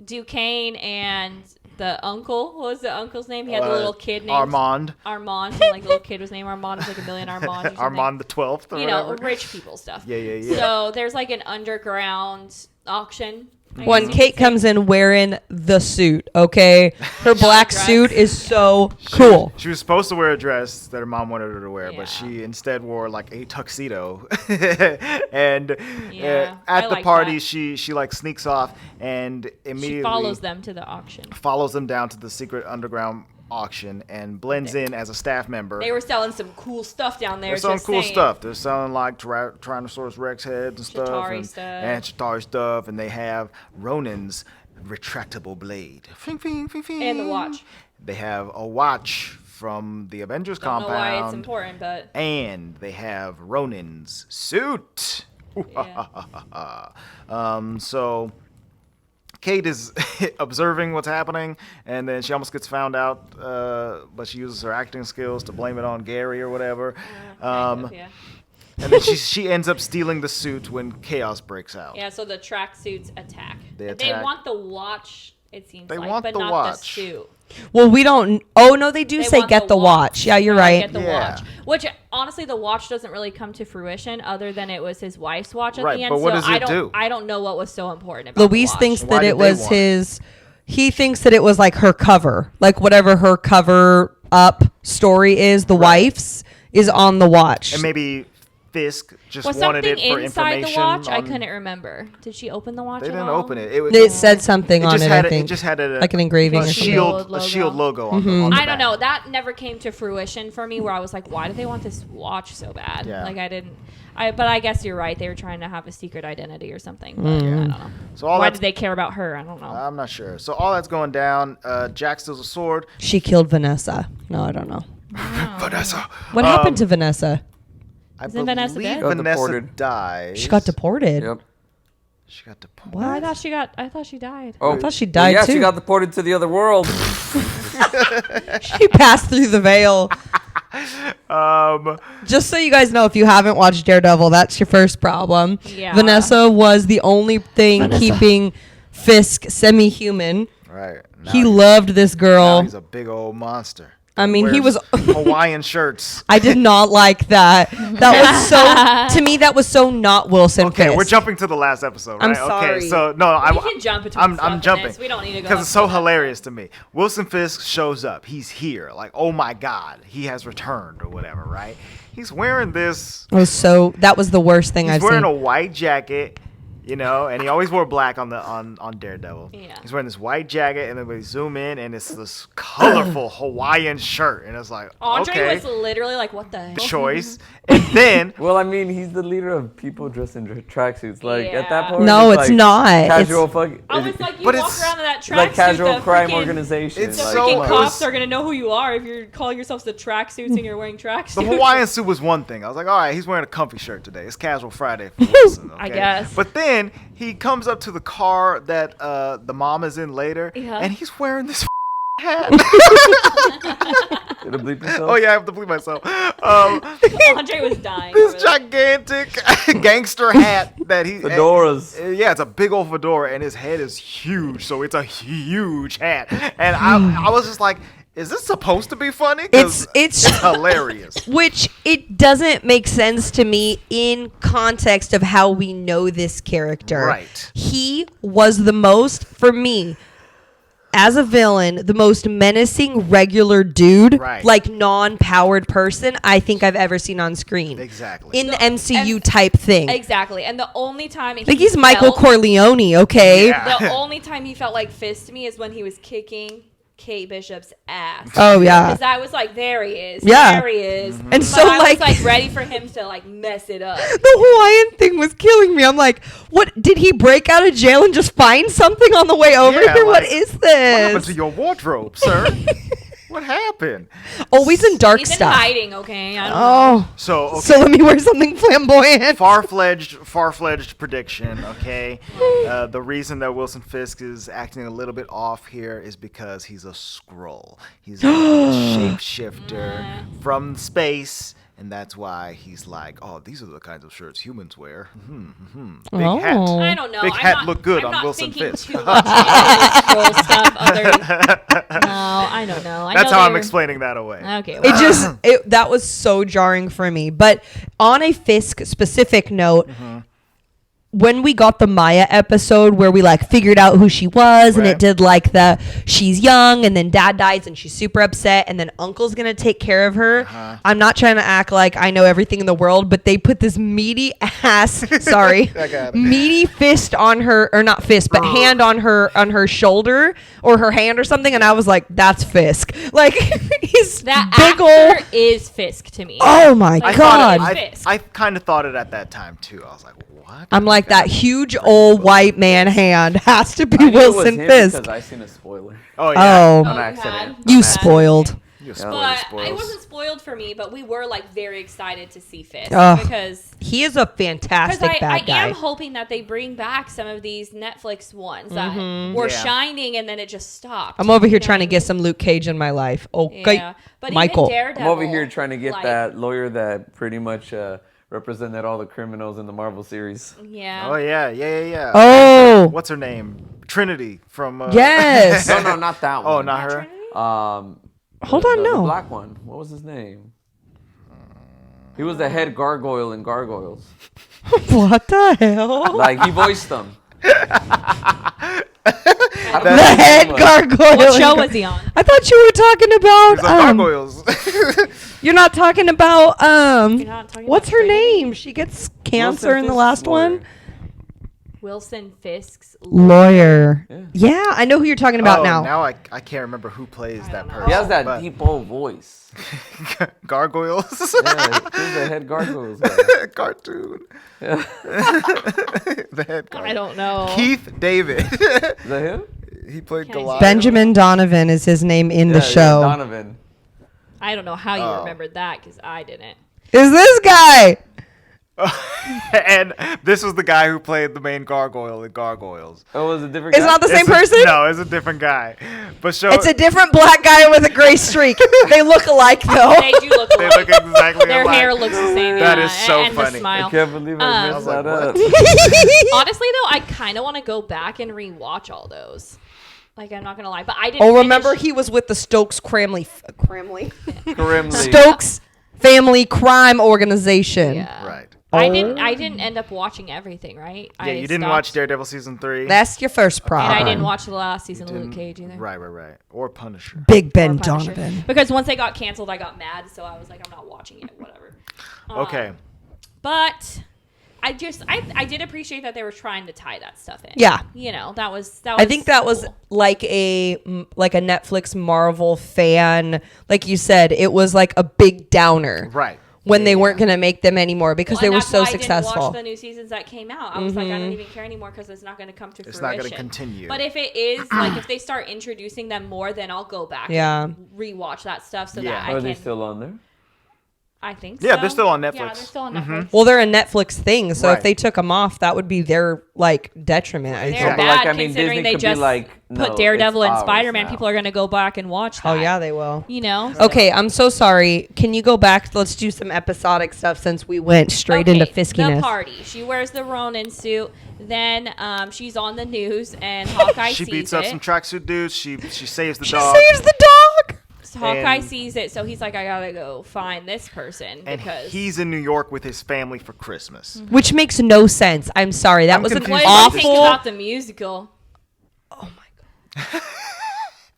Duquesne and the uncle. What was the uncle's name? He had the little kid named Armand. Armand. Like the little kid was named Armand. It was like a million Armands. Or something. Armand the 12th or You know, whatever. rich people stuff. Yeah. So there's like an underground auction. I When guess you Kate could say. comes in wearing the suit, okay? Her black dress. suit is so cool. She was supposed to wear a dress that her mom wanted her to wear, Yeah. but she instead wore like a tuxedo. And Yeah, at I the like party, that. she like sneaks off and immediately She follows them to the auction. follows them down to the secret underground auction and blends in as a staff member. They were selling some cool stuff down there. They're selling just cool saying. stuff. They're selling like Tyrannosaurus Rex heads and stuff, Chitauri stuff. and Chitauri stuff, and they have Ronin's retractable blade. Fing, fing, fing, fing. And the watch. They have a watch from the Avengers Don't know why it's compound, important, but and they have Ronin's suit. Yeah. So Kate is observing what's happening, and then she almost gets found out, but she uses her acting skills to blame it on Gary or whatever. kind of, yeah. And then she ends up stealing the suit when chaos breaks out. Yeah, so the tracksuits attack. They They attack. want the watch, it seems They like, want but the not watch. the suit. Well, we don't. Oh no, they do They say want get the watch. Yeah, you're Yeah, right. Get the Yeah. watch. Which, honestly, the watch doesn't really come to fruition other than it was his wife's watch at Right, the end. but what so does it do? I don't know what was so important about Luis the watch. thinks Why that did it they was want it? his. He thinks that it was like her cover, like whatever her cover up story is. The wife's is on the watch. And maybe Fisk just Was wanted something it for inside the information. watch? I on- couldn't remember. Did she open the watch They at didn't all? open it. It said something on just it. had I think it just had a, like an engraving a or something. shield, logo. a shield logo on the I don't back. know. That never came to fruition for me where I was like, why do they want this watch so bad? Yeah. Like, but I guess you're right. They were trying to have a secret identity or something. But I don't know. So all Why that's, did they care about her? I don't know. I'm not sure. So all that's going down. Jack steals a sword. She killed Vanessa. No, I don't know. Vanessa. What happened to Vanessa? I Isn't Vanessa believe dead? Got Vanessa deported. dies. She got deported. Yep. She got deported. What? I thought she died. Oh, I thought she well, died yeah, too. she got deported to the other world. She passed through the veil. Just so you guys know, if you haven't watched Daredevil, that's your first problem. Yeah. Vanessa was the only thing keeping Fisk semi-human. Right. Now He he's- loved this now girl. he's a big old monster. I mean, he Wears was. Hawaiian shirts. I did not like that. That was so. To me, that was so not Wilson. Okay, Fisk. we're jumping to the last episode, I'm right? sorry. Okay, so no, We can jump between I'm stuff in jumping this. We don't need to go because up it's so to that. hilarious to me. Wilson Fisk shows up. He's here. Like, oh my God, he has returned or whatever, right? He's wearing this. It was so. That was the worst thing He's I've wearing seen. a white jacket, you know, and he always wore black on Daredevil. Yeah. He's wearing this white jacket, and then we zoom in, and it's this colorful Hawaiian shirt, and it's like, Andre okay, was literally like, what the hell? choice. And then Well, I mean, he's the leader of people dressed in tracksuits. Like at that Yeah. point, No, it's like not. Casual It's- fucking. I was like, you But walk it's around in that tracksuit. like casual the crime freaking- organization. It's The like, so- freaking it was- cops are gonna know who you are if you're calling yourselves the tracksuits and you're wearing tracksuits. the Hawaiian suit was one thing. I was like, all right, he's wearing a comfy shirt today. It's casual Friday for Wilson, okay? I guess. But then he comes up to the car that the mom is in later, Yeah. and he's wearing this hat. Did it bleep himself? Oh yeah, I have to believe myself. Andre was dying. This over that. gigantic gangster hat that he Fedoras. yeah, it's a big old fedora, and his head is huge, so it's a huge hat. And I was just like, is this supposed to be funny? 'Cause It's hilarious. which it doesn't make sense to me in context of how we know this character. Right. He was the most, for me, as a villain, the most menacing regular dude, Right. like non-powered person I think I've ever seen on screen. Exactly. In the MCU and- type thing. Exactly. And the only time Like he's Michael felt- Corleone, okay? Yeah. The only time he felt like Fist to me is when he was kicking Kate Bishop's ass. Oh yeah. Because I was like, there he is. Yeah. There he is. And But so I like, was like ready for him to like mess it up. the Hawaiian thing was killing me. I'm like, what did he break out of jail and just find something on the way over Yeah, here? What like, is What happened this? to your wardrobe, sir? What happened? Always in dark He's stuff. in hiding, okay? I don't know. Oh. So okay. So let me wear something flamboyant. far-fledged prediction, okay? The reason that Wilson Fisk is acting a little bit off here is because he's a Skrull. He's a shapeshifter from space, and that's why he's like, oh, these are the kinds of shirts humans wear. Big hat. Oh. I don't know. Big I'm hat not, look good I'm on not Wilson thinking Fisk. Too much into scroll stuff. No, I don't know. That's know how I'm they're- explaining that away. Okay. Well, That was so jarring for me. But on a Fisk specific note, when we got the Maya episode where we like figured out who she was and Right. it did like the she's young and then dad dies and she's super upset and then uncle's gonna take care of her. I'm not trying to act like I know everything in the world, but they put this meaty ass sorry I got it. meaty fist on her, or not fist but hand on her shoulder or her hand or something, and I was like, that's Fisk. Like he's that big actor old is Fisk to me. oh my Like, god. thought it- Fisk. I kind of thought it at that time too. I was like, what? I'm like, that huge old white man hand has to be I knew it was Wilson him Fisk. because I seen a spoiler Oh yeah. Oh, on you accident. had? On you accident. spoiled. You Yeah. spoiled But spoils. it wasn't spoiled for me, but we were like very excited to see Fisk Ugh. because He is a fantastic I bad guy. am hoping that they bring back some of these Netflix ones that were Yeah. shining and then it just stopped. I'm over here You know trying to what I get some Luke Cage in my life. Okay, Yeah, but Michael. even Daredevil, I'm over here trying to get like, that lawyer that pretty much represented all the criminals in the Marvel series. Yeah. Oh yeah. Oh, What's her name? Trinity from. yes. No, not that one. Oh, not her. Hold on, the no. black one. What was his name? He was the head gargoyle in Gargoyles. What the hell? Like, he voiced them. The head gargoyle. What show was he on? I thought you were talking about. He's on Gargoyles. You're not talking about. You're not talking What's about her Trinity? name? She gets cancer Wilson in the Fisk's last lawyer. one. Wilson Fisk's Lawyer. Yeah. Yeah, I know who you're talking about now. Now I can't remember who plays that don't know. person. He has that but- deep old voice. Gargoyles. Yeah, he's the head gargoyles guy. Cartoon. Yeah. The head I gargoyle. don't know. Keith David. Is that him? He played Can't Goliath. Benjamin Donovan is his name in the Yeah, show. Donovan. I don't know how you Oh. remembered that because I didn't. Is this guy? And this was the guy who played the main gargoyle in Gargoyles. Oh, was it a different It's guy? not the same It's a- person? No, it's a different guy. But show It's a different black guy with a gray streak. They look alike though. They do look they alike. look exactly Their alike. hair looks the same. That yeah, is so and funny. The I smile. can't believe I messed was that like, up. Honestly, though, I kind of want to go back and rewatch all those. Like, I'm not gonna lie, but I didn't. Oh, remember finish- he was with the Stokes Grimly. Stokes Family Crime Organization. Yeah. Right. I didn't end up watching everything, right? Yeah, you didn't watch Daredevil season 3. That's your first And I problem. didn't watch the last season of Luke Didn't- Cage either. Right. Or Punisher. Big Or Ben Punisher. Donovan. Because once they got canceled, I got mad, so I was like, I'm not watching it. Whatever. Okay. But I did appreciate that they were trying to tie that stuff in. Yeah. You know, that was. I think that was cool. like a Netflix Marvel fan. Like you said, it was like a big downer Right. when they Yeah. weren't going to make them anymore because Well, they and were that's so why I didn't successful. watch the new seasons that came out. I was like, I don't even care anymore because it's not going to come to It's fruition. not gonna continue. But if it is, like, if they start introducing them more, then I'll go back Yeah. and rewatch that stuff so Yeah. that I Are can. they still on there? I think Yeah, so. they're still on Yeah, Netflix. they're still on Netflix. Well, they're a Netflix thing, so Right. if they took them off, that would be their like detriment. I They're think. but, bad like, I mean, considering Disney they could be just like, no, put Daredevil it's and ours Spider-Man. now. People are going to go back and watch that. Oh yeah, they will. You know? Okay, I'm so sorry. Can you go back? Let's do some episodic stuff since we went straight into fiskiness. The party. She wears the Ronin suit. Then she's on the news, and Hawkeye She sees beats it. up some tracksuit dudes. She saves the She dog. saves the dog. So Hawkeye and- sees it, so he's like, I gotta go find this person And because he's in New York with his family for Christmas. Which makes no sense. I'm sorry. That I'm was an confused what by do you this think awful. about the musical? Oh my god.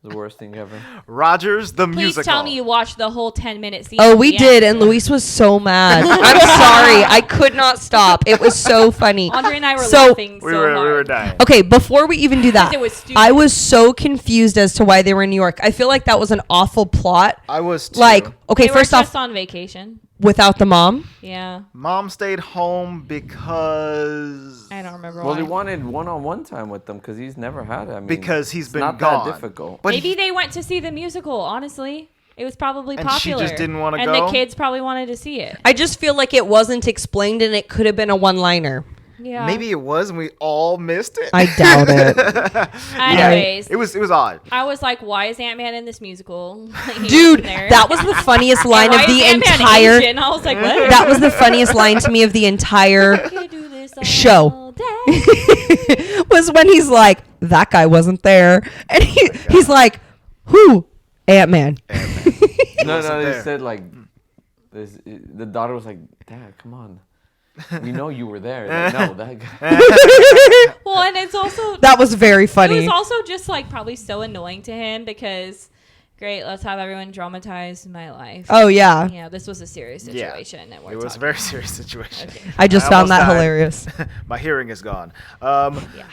The worst thing ever. Rogers, the Please musical. tell me you watched the whole 10-minute scene. Oh, at we the did, end. and Luis was so mad. I'm sorry. I could not stop. It was so funny. Andre and I were So- laughing so we were hard. dying. Okay, before we even do that, It was stupid. I was so confused as to why they were in New York. I feel like that was an awful plot. I was too. Like, okay, They first were off, just on vacation. without the mom. Yeah, Mom stayed home because I don't remember Well, why. he wanted one-on-one time with them because he's never had it. I mean, because he's it's been not gone. that difficult. But Maybe they went to see the musical. Honestly, it was probably And she popular. just didn't wanna and go? the kids probably wanted to see it. I just feel like it wasn't explained and it could have been a one-liner. Yeah. maybe it was, and we all missed it. I doubt it. Anyways, it was odd. I was like, why is Ant-Man in this musical? He Dude, wasn't there. that was the funniest line Why of is the Ant-Man entire. Asian? I was like, what? That was the funniest line to me of the entire You do this all show. day. was when he's like, that guy wasn't there. And he's like, who? Ant-Man. No, wasn't they there. said like, the daughter was like, Dad, come on. We know you were there. Like, no, that guy. Well, and it's also That was very it funny. was also just like probably so annoying to him because great, let's have everyone dramatize my life. Oh, yeah. Yeah, this was a serious Yeah. situation. And we're It was a talking very about. serious situation. Okay. I just I found almost that died. hilarious. My hearing is gone.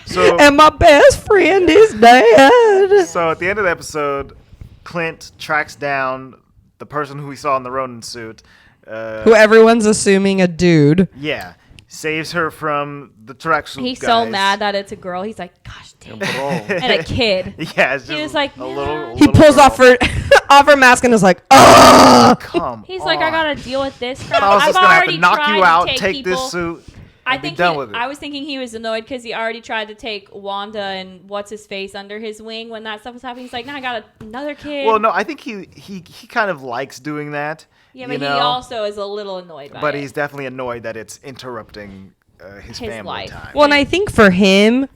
So And my best friend is dead. so at the end of the episode, Clint tracks down the person who we saw in the Ronin suit. Who everyone's assuming a dude. Yeah, saves her from the tracksuit He's so guys. mad that it's a girl. He's like, gosh damn. Bro. And a kid. Yeah, it's He just was like, a "Nah." little. He pulls off her off her mask and is like, oh. Come He's like, I on. gotta deal with this crap. I was I've just gonna have to already knock tried you out, to take people. this suit. I and be think done with it. I was thinking he was annoyed because he already tried to take Wanda and what's his face under his wing when that stuff was happening. He's like, now I got another kid. Well, no, I think he kind of likes doing that. Yeah, you but know? he also is a little annoyed by it. But he's definitely annoyed that it's interrupting his family life. time. Well, and I think for him,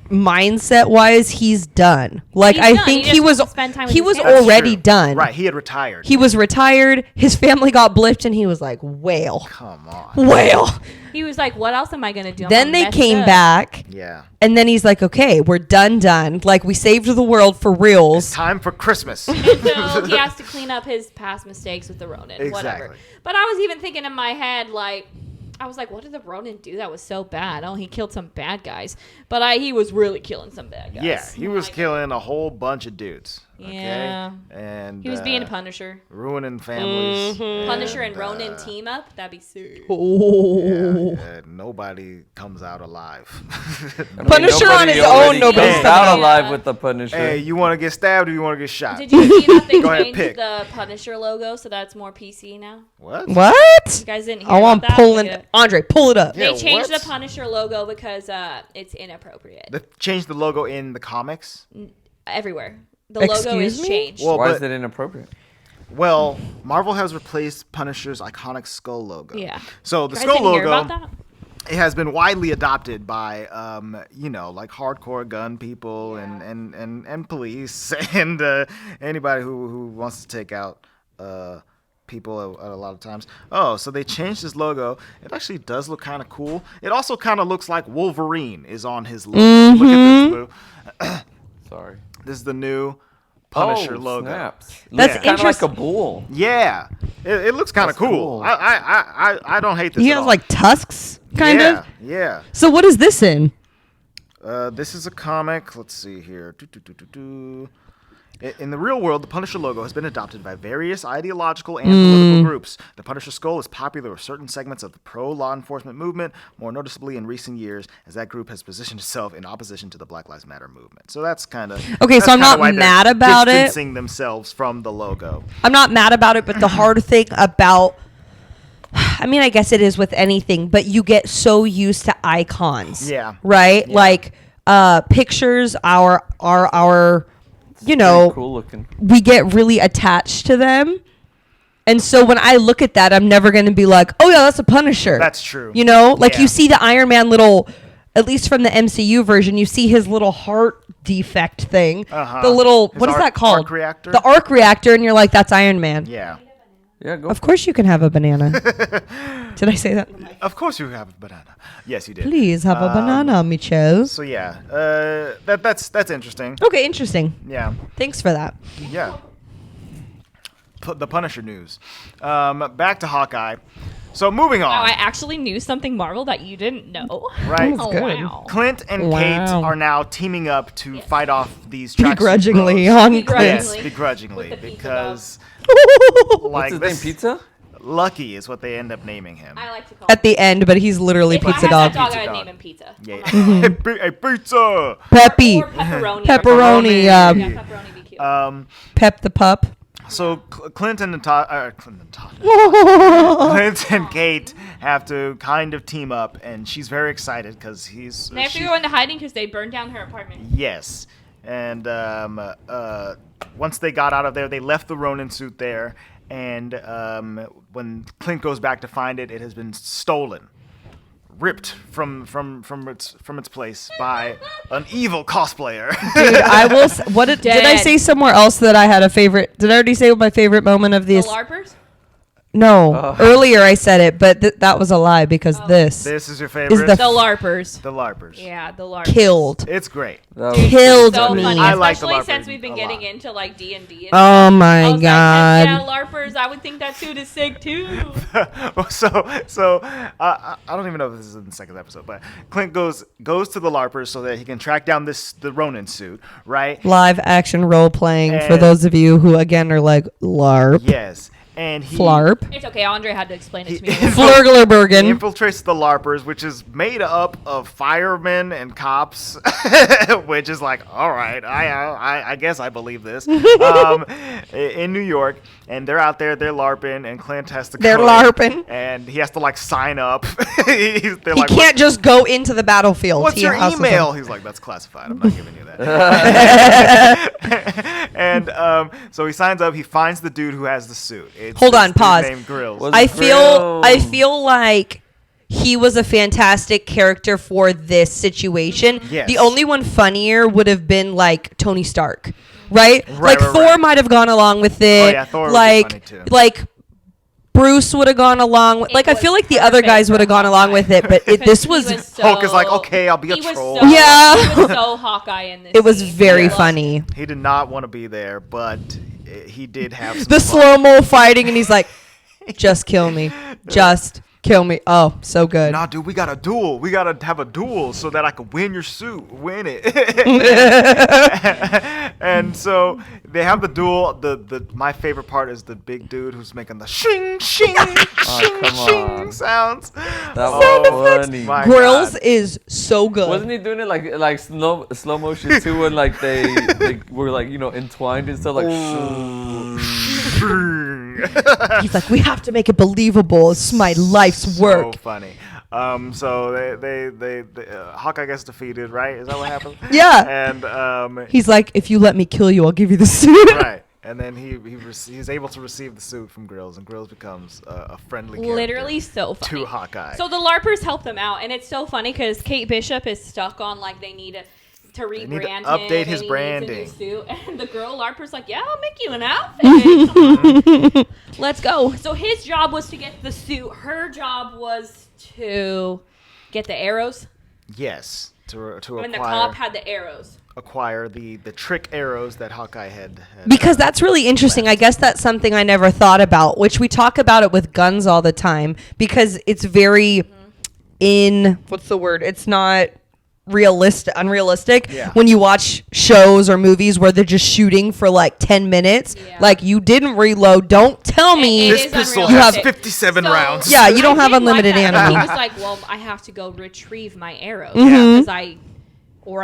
mindset wise, he's done. Like He's I done. think He he just was wants to spend time with he his was family. That's already true. done. Right, he had retired. He was retired. His family got blipped, and he was like, "Whale, Come on. whale." He was like, what else am I going to do? I'm Then all they messed came up. back, Yeah. and then he's like, "Okay, we're done. Like we saved the world for reals." Time for Christmas. So he has to clean up his past mistakes with the Ronin, whatever. Exactly. But I was even thinking in my head, like, I was like, what did the Ronin do that was so bad? Oh, he killed some bad guys. But he was really killing some bad guys. Yeah, he was Like, killing a whole bunch of dudes. Okay? Yeah. And He was being a Punisher. ruining families. Punisher and Ronin team up? That'd be sick. Oh. Nobody comes out alive. I mean, Punisher on his already own, nobody's comes coming out out. alive with the Punisher. Hey, you want to get stabbed or you want to get shot? Did you see that they Go ahead, changed pick. the Punisher logo so that's more PC now? What? What? You guys didn't hear Oh, about I'm that? pulling. Look at it. Andre, pull it up. Yeah, They changed what? the Punisher logo because it's inappropriate. They changed the logo in the comics? Everywhere. The logo Excuse is me? changed. Well, Why but- is it inappropriate? Well, Marvel has replaced Punisher's iconic skull logo. Yeah. So the You guys skull didn't hear logo, about that? it has been widely adopted by, like hardcore gun people and police and anybody who wants to take out people at a lot of times. Oh, so they changed his logo. It actually does look kind of cool. It also kind of looks like Wolverine is on his logo. Look at this, Lou. Sorry. This is the new Punisher oh, logo. Snaps. That's Kind of like a interesting. bull. Yeah, it looks kind of That's cool. cool. I don't hate this. He at has all. like tusks, kind yeah, of. Yeah. So what is this in? This is a comic. Let's see here. In the real world, the Punisher logo has been adopted by various ideological and political groups. The Punisher skull is popular with certain segments of the pro-law enforcement movement, more noticeably in recent years, as that group has positioned itself in opposition to the Black Lives Matter movement. So that's kind of Okay, so I'm not mad about it. distancing themselves from the logo. I'm not mad about it, but the hard thing about, I mean, I guess it is with anything, but you get so used to icons. Yeah. Right? Yeah. Like pictures are you know, Pretty cool looking. we get really attached to them. And so when I look at that, I'm never going to be like, oh, yeah, that's a Punisher. That's true. You know, like Yeah. you see the Iron Man little, at least from the MCU version, you see his little heart defect thing. Uh-huh. The little, His what is arc- that called? arc reactor? The arc reactor. And you're like, that's Iron Man. Yeah. Yeah, go. Of course you can have a banana. Did I say that? Of course you have a banana. Yes, you did. Please have a banana, Michelle. So yeah, that's interesting. Okay, interesting. Yeah. Thanks for that. Yeah. The Punisher news. Back to Hawkeye. So moving Wow, on. I actually knew something Marvel that you didn't know. Right. That's Oh, good. wow. Clint and Kate Wow. are now teaming up to fight off these tracksuit Begrudgingly bros. on Begrudgingly. Clint. Yes, begrudgingly, With the pizza because What's like his this, name? Pizza? Lucky is what they end up naming him. I like to call At the end, but he's literally if I pizza had dog. that dog, Pizza I would dog. name him Pizza. Yeah. Mm-hmm. Hey, pizza. Peppy. Or pepperoni. Pepperoni. Yeah, pepperoni be cute. Pep the pup. So Clint and Clint and Kate have to kind of team up, and she's very excited because he's. They have to she- go into hiding because they burned down her apartment. Yes, and once they got out of there, they left the Ronin suit there, and when Clint goes back to find it, it has been stolen, ripped from its place by an evil cosplayer. Dude, I will. What did I Dead. say somewhere else that I had a favorite? Did I already say my favorite moment of The this? LARPers? No, Oh. earlier I said it, but that was a lie because this This is your is favorite. the The LARPers. The LARPers. Yeah, the LARPers. killed. It's great. That was Killed So me. funny, I like the especially LARPers since we've been a getting lot. into like D&D. Oh my I was god. Like, yeah, LARPers. I would think that suit is sick too. so I don't even know if this is in the second episode, but Clint goes to the LARPers so that he can track down the Ronin suit, right? Live action role playing for And- those of you who again are like LARP. Yes. and he Flarp. It's okay. Andre had to explain it to me. He Flurglerbergen. infiltrates the LARPers, which is made up of firemen and cops, which is like, all right, I guess I believe this. In New York, and they're out there, they're LARPing, and Clint has to They're go LARPing. and he has to like sign up. He can't just go into the battlefield. What's He your has to- email? He's like, that's classified. I'm not giving you that. And so he signs up. He finds the dude who has the suit. It's Hold this on, dude pause. named Grills. Was- I Grills. feel like he was a fantastic character for this situation. Yes. The only one funnier would have been like Tony Stark, right? Right, Like right, Thor right. might have gone along with it. yeah, Thor would be like funny too. like Bruce would have gone along with. It Like I was feel like the other perfect guys for would have gone along Hawkeye. with it, but this He was was Hulk is like, so- okay, I'll be a he was troll. so- Yeah. He was so Hawkeye in this. it was scene. very I loved funny. He did not want to be there, but he did have some The fun. slow mo fighting, and he's like, "Just kill me, just kill me." Oh, so good. Nah, dude, we got a duel. We gotta have a duel so that I can win your suit, win it. And so they have the duel. The my favorite part is the big dude who's making the shing shing shing come shing on. sounds. That was funny. my Grills God. is so good. Wasn't he doing it like slow motion too when like they were like entwined and stuff like He's like, we have to make it believable. It's my life's work. So funny. So they Hawkeye gets defeated, right? Is that what happened? Yeah. And He's like, if you let me kill you, I'll give you the suit. right. And then he's able to receive the suit from Grills, and Grills becomes a friendly character Literally so funny. to Hawkeye. So the LARPers help them out, and it's so funny because Kate Bishop is stuck on like they need to rebrand need to him. update and his he branding. Needs a new suit. And the girl LARPer's like, yeah, I'll make you an outfit. Come on. Let's go. So his job was to get the suit. Her job was to get the arrows. Yes, to And the acquire cop had the arrows. the trick arrows that Hawkeye had Because that's really interesting. I guess that's something I never thought about, which we talk about it with guns all the time because it's very what's the word? It's not unrealistic Yeah. when you watch shows or movies where they're just shooting for like 10 minutes. Yeah. Like you didn't reload. Don't tell me. It This is pistol unrealistic. has 57 rounds. Yeah, you don't I have did unlimited like that. ammo. He was like, well, I have to go retrieve my arrows. Mhm. Because I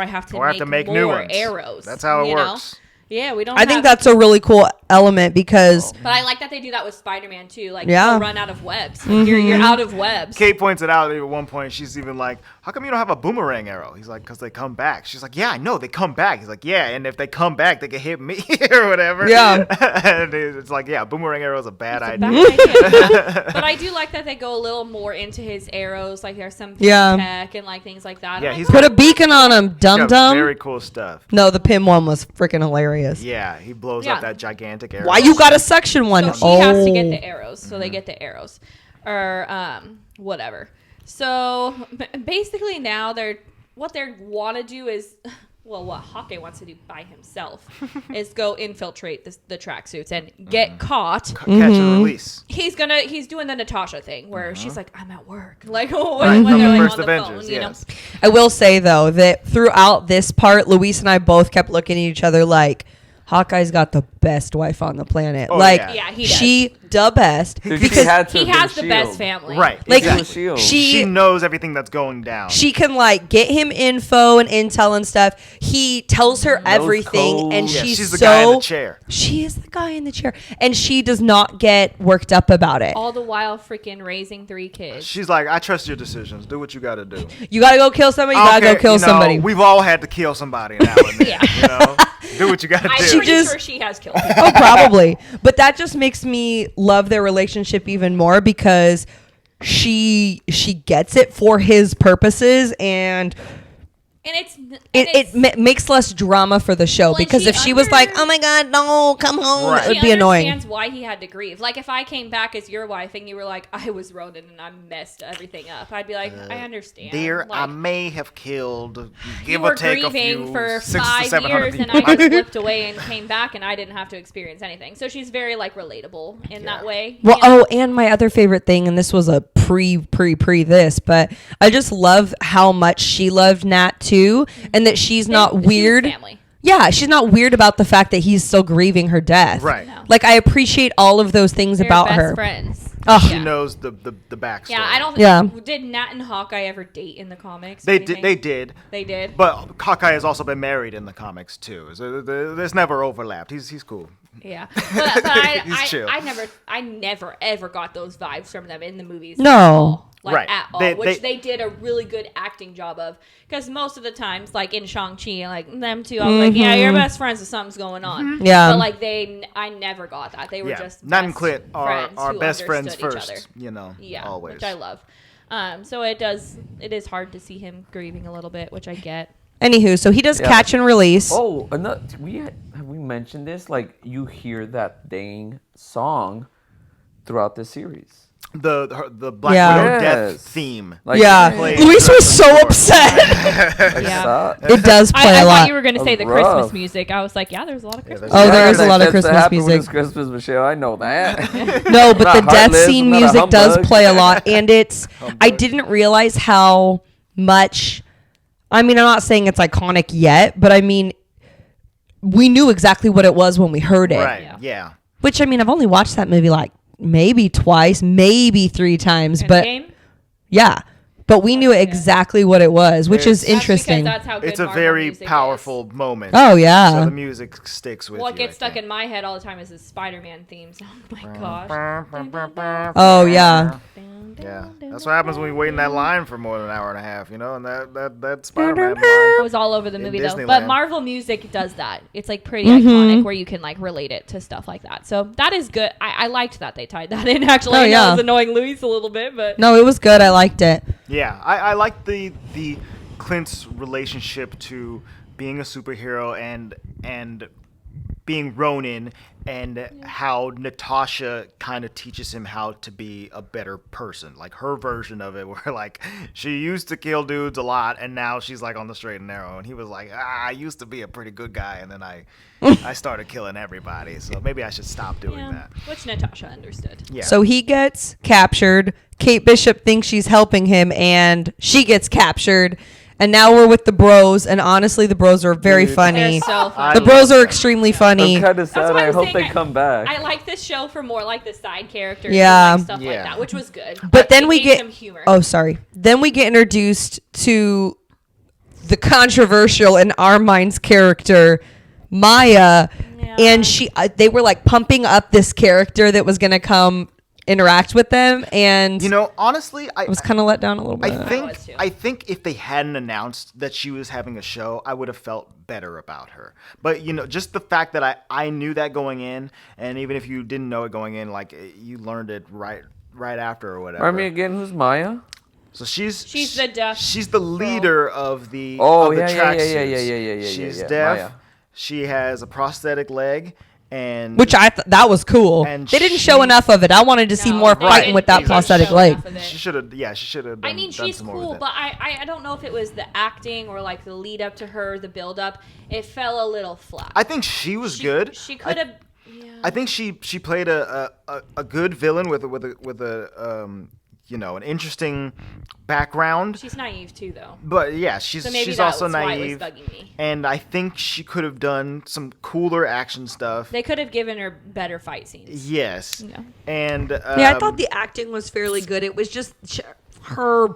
have to Or I have to make new more ones. arrows. That's how it you know? works. Yeah, we don't I think have- that's a really cool element because But I like that they do that with Spider-Man too. Like, Yeah. you'll run out of webs. You're out of webs. Kate points it out at one point. She's even like, how come you don't have a boomerang arrow? He's like, because they come back. She's like, yeah, I know. They come back. He's like, yeah, and if they come back, they can hit me or whatever. Yeah. And it's like, yeah, boomerang arrow is a bad It's a idea. bad idea. But I do like that they go a little more into his arrows. Like, there's some Yeah. tech and like things like that. Yeah, I'm he's like, put a beacon on him, dum Yeah, dum. very cool stuff. No, the pin one was freaking hilarious. Yeah, he blows Yeah. up that gigantic arrow. Why you got a section one? So she has to get Oh. the arrows. So they get the arrows. Or whatever. So basically now what they want to do is, well, what Hawkeye wants to do by himself is go infiltrate the tracksuits and get caught. Catch and release. He's doing the Natasha thing where she's like, I'm at work. Like Right, when from they're the like first on the Avengers, phone, you know? yes. I will say though that throughout this part, Luis and I both kept looking at each other like, Hawkeye's got the best wife on the planet. Oh, like, yeah. Yeah, he does. she the best Dude, because had to He have has been the best S.H.I.E.L.D. family. Right. like exactly. S.H.I.E.L.D. She knows everything that's going down. she can like get him info and intel and stuff. He tells her everything, and codes. Yeah, she's she's the so. guy in the chair. She is the guy in the chair, and she does not get worked up about it. All the while freaking raising 3 kids. She's like, I trust your decisions. Do what you got to do. You gotta go kill somebody. You gotta go kill somebody. We've all had to kill somebody now and then. You know? Do what you got to I'm do. pretty just- sure she has killed people. Oh, probably. But that just makes me love their relationship even more because she gets it for his purposes and And it makes less drama for the show Well, and because she if she was like, "Oh my God, no, come home," Right. it would she be annoying. understands why he had to grieve. Like if I came back as your wife and you were like, I was Ronin and I messed everything up, I'd be like, I understand. Dear, like, I may have killed, you give were or take a grieving few, for 600 to 5 700 years, and people. I just flipped away and came back, and I didn't have to experience anything. So she's very like relatable in that way. Well, you know? and my other favorite thing, and this was a pre this, but I just love how much she loved Nat too, and that she's not She was weird. family. Yeah, she's not weird about the fact that he's still grieving her death. Right. No. Like, I appreciate all of those things They're about best her. friends. Ugh. She Yeah. knows the backstory. Yeah, I don't. Yeah. Did Nat and Hawkeye ever date in the comics? They Do you did. think? They did. They did. But Hawkeye has also been married in the comics too, so there's never overlapped. He's cool. Yeah, but He's chill. I never ever got those vibes from them in the movies. No. at all. Like Right. at all, They- they did a really good acting job of. Because most of the times, like in Shang-Chi, like them two, I was like, yeah, you're best friends, so something's going on. Yeah. but like I never got that. They were Yeah, just Nat and best Clint are friends our who best friends understood each first. other. You know, Yeah, always. which I love. So it is hard to see him grieving a little bit, which I get. Anywho, so he does Yeah. catch and release. Oh, another, have we mentioned this? Like, you hear that dang song throughout the series. The Black Yeah. Widow death Yes. theme. Like, Yeah, Played Luis was so before. upset. like, Yeah. It does play I a thought lot. you were going to say the Rough. Christmas music. I was like, yeah, there's a lot of Christmas. there's- Oh, there is a lot of That's Christmas happened with music. this Christmas, Michelle. I know that. No, but Not the death heartless, scene not a music does humbug. play a lot, and I didn't realize how much. I mean, I'm not saying it's iconic yet, but I mean, we knew exactly what it was when we heard it. Right. Yeah. Yeah. Which, I mean, I've only watched that movie like maybe twice, maybe 3 times, but Endgame? yeah. But we knew exactly what it was, which is That's That's interesting. because that's how good It's a Marvel very music is. powerful moment. Oh So yeah. the music sticks with What you. gets I stuck think. in my head all the time is the Spider-Man theme song. Oh my gosh. Oh yeah. Yeah, that's what happens when you wait in that line for more than an hour and a half, you know. And that Spider-Man It line. was all over the movie though. Disneyland. But Marvel music does that. It's like pretty iconic where you can like relate it to stuff like that. So that is good. I liked that they tied that in actually. Oh, I know yeah. it was annoying Luis a little bit, but No, it was good. I liked it. Yeah, I like the Clint's relationship to being a superhero and being Ronin, and how Natasha kind of teaches him how to be a better person, like her version of it, where like she used to kill dudes a lot and now she's like on the straight and narrow, and he was like, I used to be a pretty good guy and then I started killing everybody, so maybe I should stop doing yeah, that. which Natasha understood. Yeah. So he gets captured. Kate Bishop thinks she's helping him, and she gets captured. And now we're with the bros, and honestly, the bros are very Dude. funny. They're so funny. I The bros love are them. extremely funny. I'm kind of sad. what I I'm hope saying. they come back. I like this show for more like the side characters Yeah. and like stuff like Yeah. that, which was good. But then it we gave get some humor. oh sorry. Then we get introduced to the controversial in our minds character, Maya, Yeah. and they were like pumping up this character that was gonna come interact with them, and You know, honestly, I I was kind of let down a little bit. was too. I think if they hadn't announced that she was having a show, I would have felt better about her. But you know, just the fact that I knew that going in, and even if you didn't know it going in, like you learned it right after or whatever. Remind me again, who's Maya? So she's the deaf She's the leader of the Oh, of the yeah, yeah, track yeah, suits. yeah. She's Yeah, deaf. Maya. She has a prosthetic leg, and Which that was cool. And They didn't show she- enough of it. I wanted to see No, more they fighting didn't- with they that didn't prosthetic show leg. enough of it. she should have. Yeah, she should have. I mean, done she's some more cool, with it. but I don't know if it was the acting or like the lead up to her, the build up. It fell a little flat. I think she was good. She could have. Yeah. I think she played a good villain with a you know, an interesting background. She's naive too, though. But yeah, she's So maybe she's that also was why it was naive. bugging me. And I think she could have done some cooler action stuff. They could have given her better fight scenes. Yes. Yeah. And Yeah, I thought the acting was fairly good. It was just her.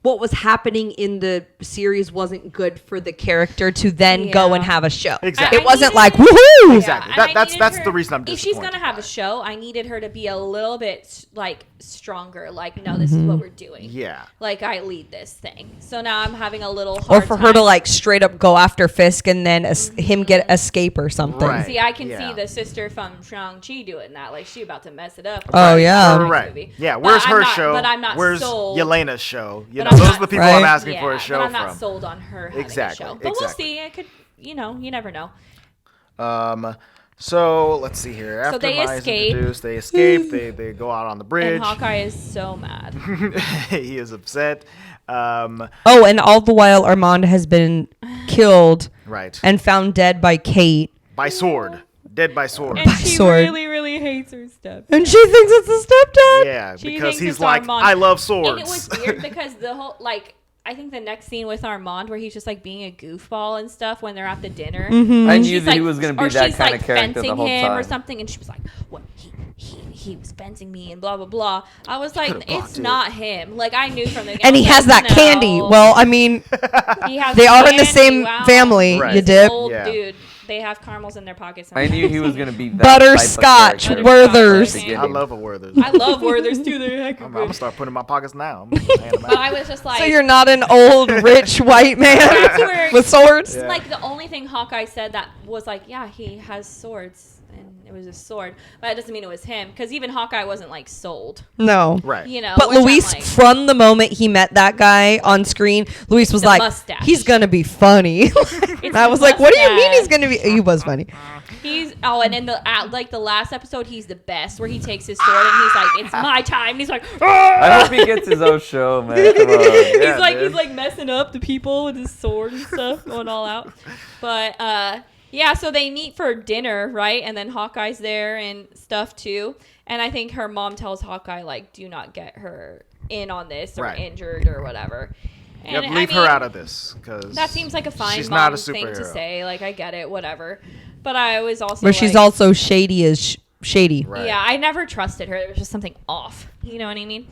What was happening in the series wasn't good for the character to then go Yeah. and have a show. Exactly. It wasn't needed like her- woohoo. Exactly. and I That's needed the reason I'm If she's disappointed gonna have by a it. show, I needed her to be a little bit like stronger. Like, no, this is what we're doing. Yeah. Like, I lead this thing. So now I'm having a little Or hard for her to time. like straight up go after Fisk and then him get escape or something. Right. See, I can Yeah. see the sister from Shang-Chi doing that. Like, she about to mess it up. Oh, yeah. Next Right. movie. Yeah. But Where's I'm her not- show? But I'm not Where's sold. Yelena's show? You But know, I'm those not- are the people Right. I'm asking for Yeah, a show but I'm not from. sold on her having Exactly, a show. But we'll exactly. see. It could, you never know. So let's see here. After they Maya's escape. introduced, they escape. they go out on the bridge. And Hawkeye is so mad. He is upset. Oh, and all the while Armand has been killed Right. and found dead by Kate. By sword. Dead by sword. And she sword. really, really hates her step. And she thinks it's the stepdad. Yeah, She because thinks he's it's like, Armand. I love swords. And it was weird because the whole, like, I think the next scene with Armand where he's just like being a goofball and stuff when they're at the dinner. I knew She's that he like- was going to or be that she's, kind like, of character the fencing whole him time. or something, and she was like, "What? He was fencing me and blah blah blah." I was like, could've blocked "It's it. not him." Like I knew from the And he has that no. candy. Well, I mean, He has they are in the candy, same wow. family. Right. You This dip. old Yeah. dude. They have caramels in their pockets. I knew he was going to be that Butterscotch, type of character Werther's. from the I beginning. love a Werther's. I love Werther's too. They're heck I'm of gonna good. start putting them in my pockets now. I'm just hand them But out. I was just like, So you're not an old rich white man That's where- with swords. Yeah. like the only thing Hawkeye said that was like, yeah, he has swords, and it was a sword, but that doesn't mean it was him, because even Hawkeye wasn't like sold, No. Right. you know. But which I'm Luis, like, from the moment he met that guy on screen, Luis was The like, mustache. he's going to be funny. And I the was like, what do you mean mustache. he's going to be? He was funny. he's and in the like the last episode, he's the best, where he takes his sword and he's like, it's my time, and he's like, I hope he gets his own show, man. Come on. Yeah, he's dude. like messing up the people with his sword and stuff, going all out. But yeah, so they meet for dinner, right? And then Hawkeye's there and stuff too. And I think her mom tells Hawkeye like, do not get her in on this or Right. injured or whatever. And Yep, leave her out of this because that seems like a fine she's mom not a thing to superhero. say. Like, I get it, whatever. But I was also But she's like, also shady as shady. Right. yeah, I never trusted her. There was just something off. You know what I mean?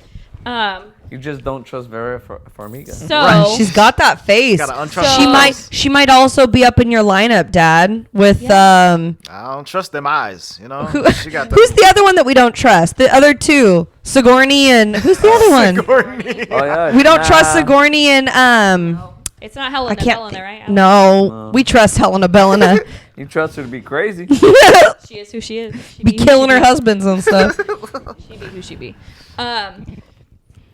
You just don't trust Vera Farmiga. So Right. She's got that face. Gotta untrust So- She them might eyes. she might also be up in your lineup, Dad, with I don't trust them eyes. You know, she got who's the other one that we don't trust? The other two, Sigourney and who's the other one? Sigourney. Oh yeah. We don't trust Nah. Sigourney and it's not I Helena can't. Helena, right? No, we trust Helena Bellina. You trust her to be crazy. She is who she is. She Be who killing she her be. husbands and stuff. She be who she be.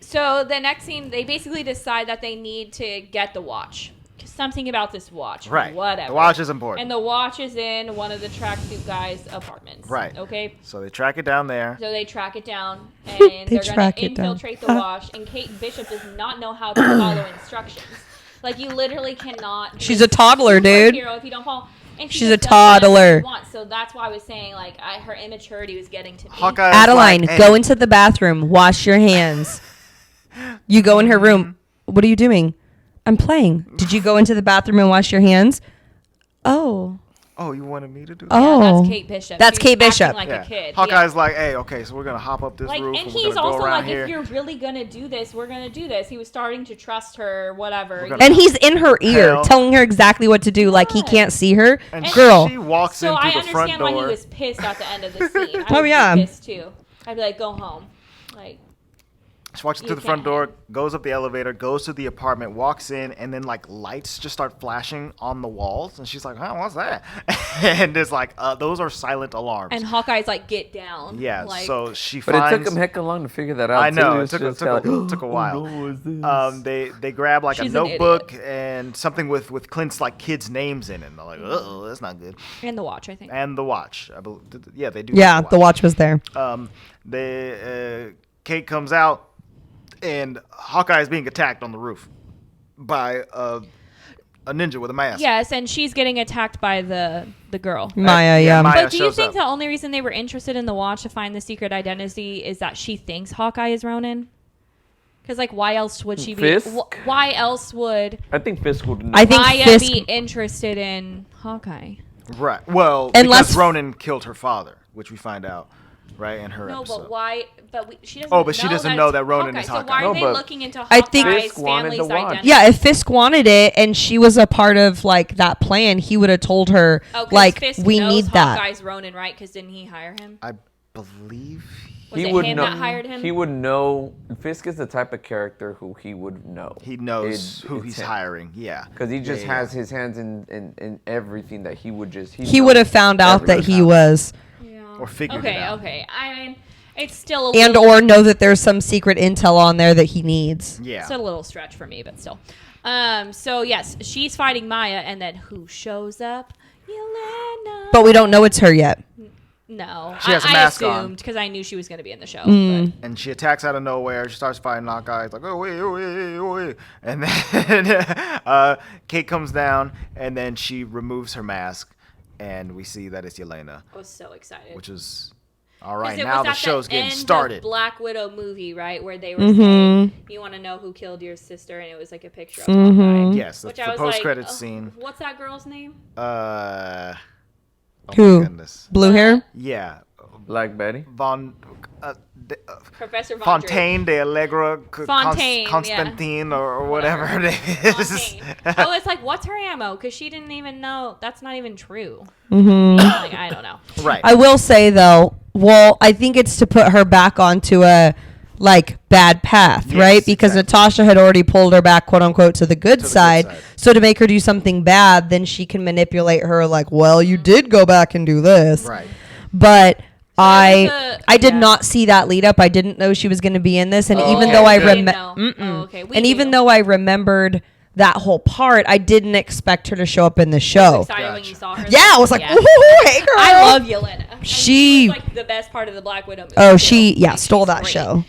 So the next scene, they basically decide that they need to get the watch. Something about this watch. Right. Whatever. The watch is important. And the watch is in one of the tracksuit guys' apartments. Right. Okay. So they track it down there. So they track it down, and They they're going track to it down. infiltrate the watch. And Kate Bishop does not know how to follow instructions. Like, you literally cannot. She's a toddler, dude. Superhero if you don't follow. And she She's just a does whatever toddler. she wants. So that's why I was saying, like, her immaturity was getting to me. Hawkeye is Adeline, like, hey, go into the bathroom. Wash your hands. You go in her room. What are you doing? I'm playing. Did you go into the bathroom and wash your hands? Oh. Oh, you wanted me to do that? Oh. Yeah, that's Kate Bishop. That's She's Kate Bishop. acting like a kid. Hawkeye's like, hey, okay, so we're gonna hop up this Like, roof and and we're he's gonna go also around like, here. if you're really gonna do this, we're gonna do this. He was starting to trust her, whatever. gonna- And he's in her ear, Hell. telling her exactly what to do, like he Yes. can't see her. And Girl. she walks So in I through the front understand door. why he was pissed at the end of the scene. I Oh, would yeah. be pissed too. I'd be like, go home. Like, She walks You through the front can't. door, goes up the elevator, goes to the apartment, walks in, and then like lights just start flashing on the walls, and she's like, "Huh, what's that?" And it's like, those are silent alarms. and Hawkeye's like, get down. yeah, Like, so she But it finds. took him hecka long to figure that out. I know, too. it was took just a like, while. no, what's this? They grab like She's a an notebook and something with Clint's like kids' names in it. And they're like, oh, that's not good. and the watch, I think. And the watch, I believe. Yeah, they do. Yeah, have the watch was there. Kate comes out, and Hawkeye is being attacked on the roof by a ninja with a mask. Yes, and she's getting attacked by the girl. Maya, yeah, yeah. Maya. But do you shows think up. the only reason they were interested in the watch to find the secret identity is that she thinks Hawkeye is Ronin? Because, like, why else would she be? Fisk? Why else would I think Fisk would know. I think Maya Fisk. be interested in Hawkeye? Right. Well, Unless- because Ronin killed her father, which we find out, right, in her No, episode. but why? But she doesn't. Oh, but she doesn't know it's that Ronin is So Hawkeye. why are No, they but looking into I think- Hawkeye's Fisk wanted family's the watch. identity? Yeah, if Fisk wanted it and she was a part of like that plan, he would have told her Oh, 'cause like Fisk we knows need that. Hawkeye's Ronin, right? Because didn't he hire him? I believe. Was he it would him know. that hired him? He would know. Fisk is the type of character who he would know. He knows who he's hiring. hiring. Yeah. Because he just Yeah, yeah. has his hands in everything that he would just. He would have found out that he was, Yeah. Or figured it out. Okay. I mean, it's still a and little, or know that there's some secret intel on there that he needs. Yeah. it's a little stretch for me, but still. So yes, she's fighting Maya, and then who shows up? Yelena. But we don't know it's her yet. No, She has a I mask on. assumed because I knew she was going to be in the show. Mm. But And she attacks out of nowhere. She starts fighting Hawkeye. It's like, oh, wait, oh, wait, oh, wait. And then Kate comes down, and then she removes her mask, and we see that it's Yelena, I was so excited. which is All right, 'Cause it now was the at show's getting end of started. Black Widow movie, right, where they were saying, "You want to know who killed your sister?" and it was like a picture of Hawkeye. Yes, the, Which the I was post-credits like, scene. What's that girl's name? Oh Who? my goodness. Blue hair? Yeah. Black Betty. Professor Von Fontaine de Allegra Fontaine, Constantine or whatever her name is. Fontaine. Oh, it's like, what's her ammo? Because she didn't even know. That's not even true. Like, I don't know. Right. I will say though, well, I think it's to put her back onto a like bad path, Yes, right? Because exactly. Natasha had already pulled her back, quote unquote, to the good the good side. side. So to make her do something bad, then she can manipulate her like, well, you did go back and do this. Right. But there's I did yeah. not see that lead up. I didn't know she was going to be in this, and Oh, even okay. though I We didn't know. remember, Oh, okay. We and even knew. though I remembered that whole part, I didn't expect her to show up in the I was show. excited when you Gotcha. saw her. Yeah, I was like, Yeah. ooh, hey girl. I love Yelena. I mean, She- was like the best part of the Black Widow movie. Oh, too. she Like, stole she's that great. show.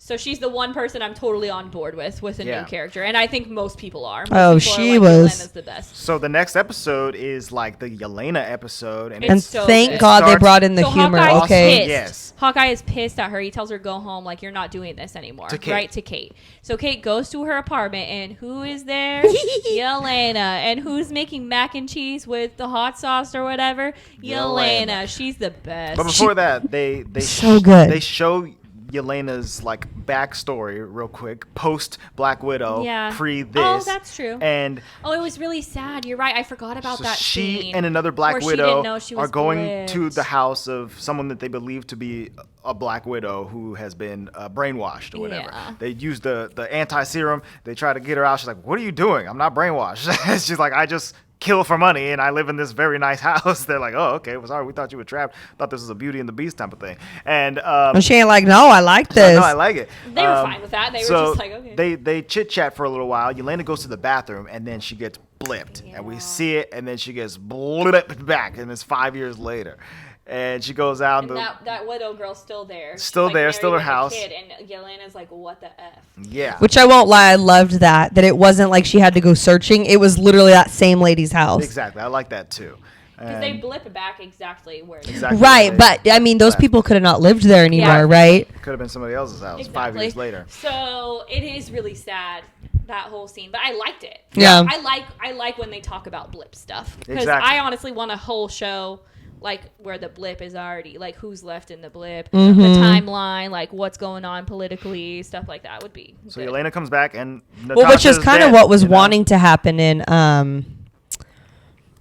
So she's the one person I'm totally on board with a Yeah. new character, and I think most people are. Most Oh, people are she like, was- Yelena's the best. So the next episode is like the Yelena episode, and It's And so thank good. God they Starts- brought in the So humor. Hawkeye's Okay. pissed. Yes. Hawkeye is pissed at her. He tells her go home, like you're not doing this anymore. To Kate. Right to Kate. So Kate goes to her apartment, and who is there? Yelena. And who's making mac and cheese with the hot sauce or whatever? Yelena. Yelena. She's the best. But before that, they So good. They show Yelena's like backstory real quick, post Black Widow, Yeah. pre this. Oh, that's true. And Oh, it was really sad. You're right. I forgot about so that she scene. and another Black where she Widow didn't know she are was going to blipped. the house of someone that they believe to be a Black Widow who has been brainwashed or whatever. Yeah. They use the anti-serum. They try to get her out. She's like, "What are you doing? I'm not brainwashed." She's like, "I just kill for money and I live in this very nice house." They're like, "Oh, okay. Well, sorry. We thought you were trapped. Thought this was a Beauty and the Beast type of thing." And And she ain't like, no, I like she's like, this. "No, I like it." They were fine with that. They were so just like, okay. They chit chat for a little while. Yelena goes to the bathroom and then she gets blipped, and we see it, and then she gets blipped back, and it's 5 years later, and she goes out. And that widow girl's still there. She's, Still like, there, still her married with a house. Kid, and Yelena's like, what the F? Yeah, Which I won't lie, I loved that it wasn't like she had to go searching. It was literally that same lady's house. exactly. I like that too. Because they And blip back exactly where they exactly Right, they- but I mean, those people could have not lived there anymore, Yeah. right? could have been somebody else's house 5 years later. So it is really sad, that whole scene, but I liked it. Yeah. I like when they talk about blip stuff, because Exactly. I honestly want a whole show like where the blip is already like who's left in the blip, Mm-hmm. the timeline, like what's going on politically, stuff like that would be So good. Yelena comes back, and Well, which is Natasha's kind of dead, what was you know? wanting to happen in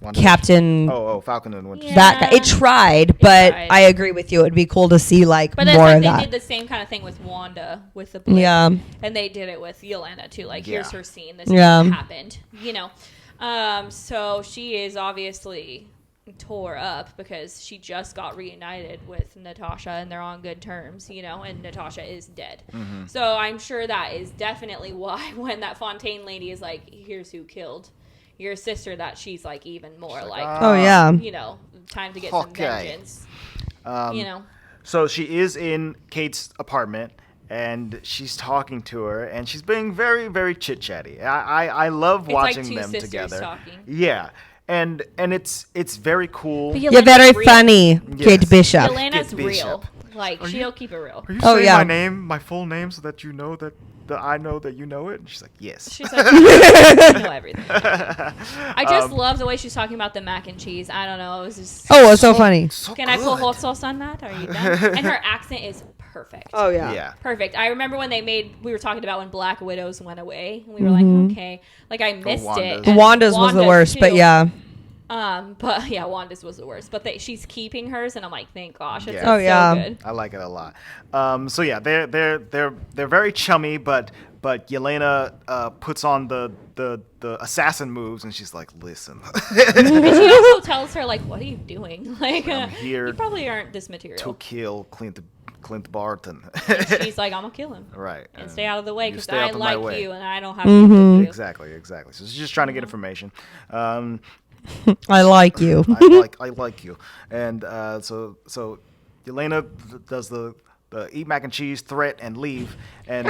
Wonder- Captain. Oh, Falcon and Winter. Yeah. That guy. It tried, but tried. I agree with you. It would be cool to see like But it's more like of they that. did the same kind of thing with Wanda with the blip. Yeah. And they did it with Yelena too. Like, Yeah. here's her scene. This Yeah. is what happened. You know. So she is obviously tore up because she just got reunited with Natasha and they're on good terms, you know, and Natasha is dead. Mm-hmm. So I'm sure that is definitely why when that Fontaine lady is like, here's who killed your sister, that she's like even more like, Oh yeah. you know, time to get some Hawkeye. vengeance. Um, You know. So she is in Kate's apartment, and she's talking to her, and she's being very, very chit chatty. I love It's like watching two them sisters together. talking. Yeah, and it's very cool. But You're Yelena's very real. funny, Kate Yes. Bishop. Yelena's Kate real. Bishop. Like, Are she'll you- keep it real. Are you Oh, saying yeah. my name, my full name, so that you know that I know that you know it? And she's like, yes. She's like, I know everything. I just love the way she's talking about the mac and cheese. I don't know. It was just. Oh, it's so funny. So Can I put good. hot sauce on that? Are you done? And her accent is perfect. Oh Yeah. Perfect. I remember when we were talking about when Black Widows went away, and we were like, okay, like I missed it. Wanda's. And Wanda's was the worst, but too. yeah. But yeah, Wanda's was the worst. But she's keeping hers, and I'm like, thank gosh, it's Yeah. so Oh, yeah. good. I like it a lot. So yeah, they're very chummy, but Yelena puts on the assassin moves, and she's like, listen. And she also tells her like, what are you doing? Like, I'm here you probably aren't this to material. kill Clint Barton. And she's like, I'm gonna kill him. Right. And stay out of the way you because stay I out of my like way. you and I don't have to with you. Exactly. So she's just trying to get information. I like you. I like you, and so Yelena does the eat mac and cheese threat and leave. And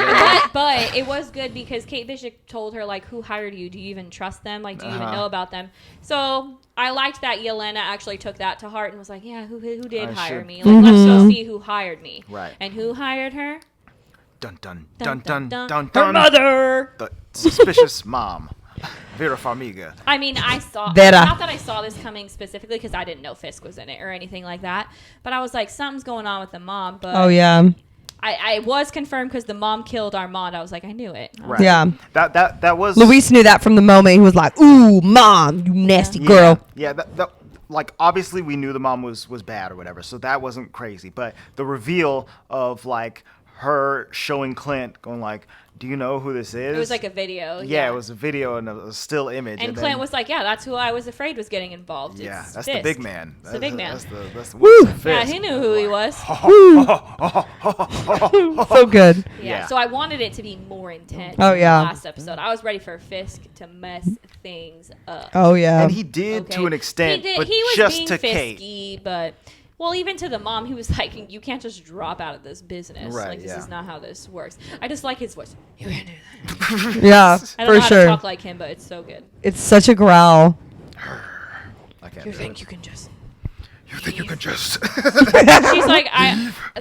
but it was good because Kate Bishop told her, like, who hired you? Do you even trust them? Like, do you even know about them? So I liked that Yelena actually took that to heart and was like, yeah, who did hire me? Like, let's go see who hired me. Right. And who hired her? Dun dun dun dun dun dun. Her mother. The suspicious mom, Vera Farmiga. I mean, I saw, Vera. not that I saw this coming specifically because I didn't know Fisk was in it or anything like that, but I was like, something's going on with the mom. But Oh yeah. I was confirmed because the mom killed Armand. I was like, I knew it. Right. Yeah. That was Luis knew that from the moment he was like, "Ooh, mom, you nasty girl." Yeah, that like obviously we knew the mom was bad or whatever, so that wasn't crazy. But the reveal of like her showing Clint going like, "Do you know who this is?" It was like a video. Yeah, it was a video and a still image. And Clint was like, yeah, that's who I was afraid was getting involved. Yeah, It's that's Fisk. the big man. It's the big man. That's the Woo! Yeah, he knew who he was. So good. Yeah. So I wanted it to be more intense. Oh, in yeah. The last episode, I was ready for Fisk to mess things up. Oh yeah. And he did Okay. to an extent, He did. but He was just being to fisky, Kate. but well, even to the mom, he was like, "You can't just drop out of this business. Right, Like this yeah. is not how this works." I just like his voice. You can't do that. Yeah, I don't for know how to sure. talk like him, but it's so good. It's such a growl. I can't You do think it. you can just? You think you can just? She's like,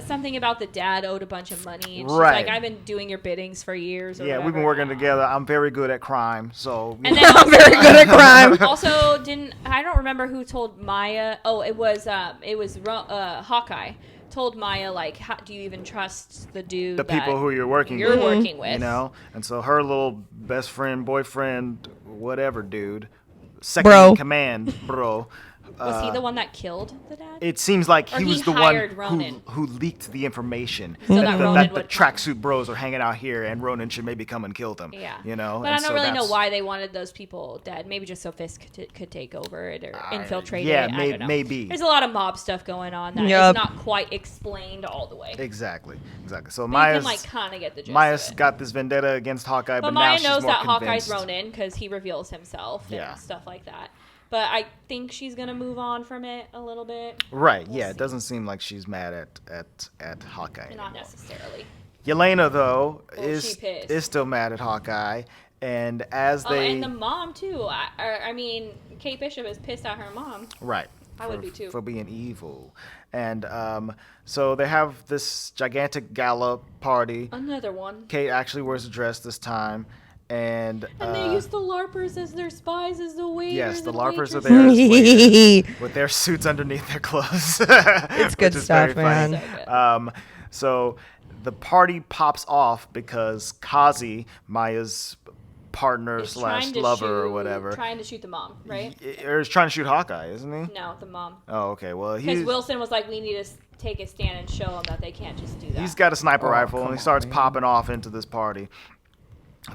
something about the dad owed a bunch of money. And she's Right. like, I've been doing your biddings for years. Or Yeah, we've whatever. been working together. I'm very good at crime, so. And then I'm very good at crime. Also, I don't remember who told Maya. Oh, it was Hawkeye told Maya like, do you even trust the dude? the people who you're working you're with, working with? you know, and so her little best friend, boyfriend, whatever dude, second Bro. in command, bro. Was he the one that killed the dad? It seems like Or he he was the one hired Ronin. who leaked the information So that that Ronin the would- tracksuit bros are hanging out here, and Ronin should maybe come and kill them. Yeah, you know. But and I don't so really know that's- why they wanted those people dead. Maybe just so Fisk could take over it or infiltrate yeah, it. I don't know. maybe. There's a lot of mob stuff going on that Yep. is not quite explained all the way. Exactly. So But you Maya's can like kind of get the gist Maya's of it. got this vendetta against Hawkeye, But but now Maya she's knows more that convinced. Hawkeye's Ronin because he reveals himself and Yeah. stuff like that. But I think she's gonna move on from it a little bit. Right. We'll Yeah. see. It doesn't seem like she's mad at Hawkeye. Not anymore. necessarily. Yelena though Well, is she pissed. is still mad at Hawkeye, and as Oh, they and the mom too. I mean, Kate Bishop is pissed at her mom. right. I would be too. For being evil, and so they have this gigantic gala party. Another one. Kate actually wears a dress this time, and And they use the LARPers as their spies, as the waiters. yes, the and LARPers are waitresses. there as waiters with their suits underneath their clothes. It's good stuff, man. So good. So the party pops off because Kazi, Maya's partner Is slash trying to lover or shoot- whatever, Trying to shoot the mom, right? or is trying to shoot Hawkeye, isn't he? No, the mom. Oh, okay. Well, Because he's Wilson was like, we need to take a stand and show them that they can't just do that. he's got a sniper Oh, rifle and come he starts on, man. popping off into this party.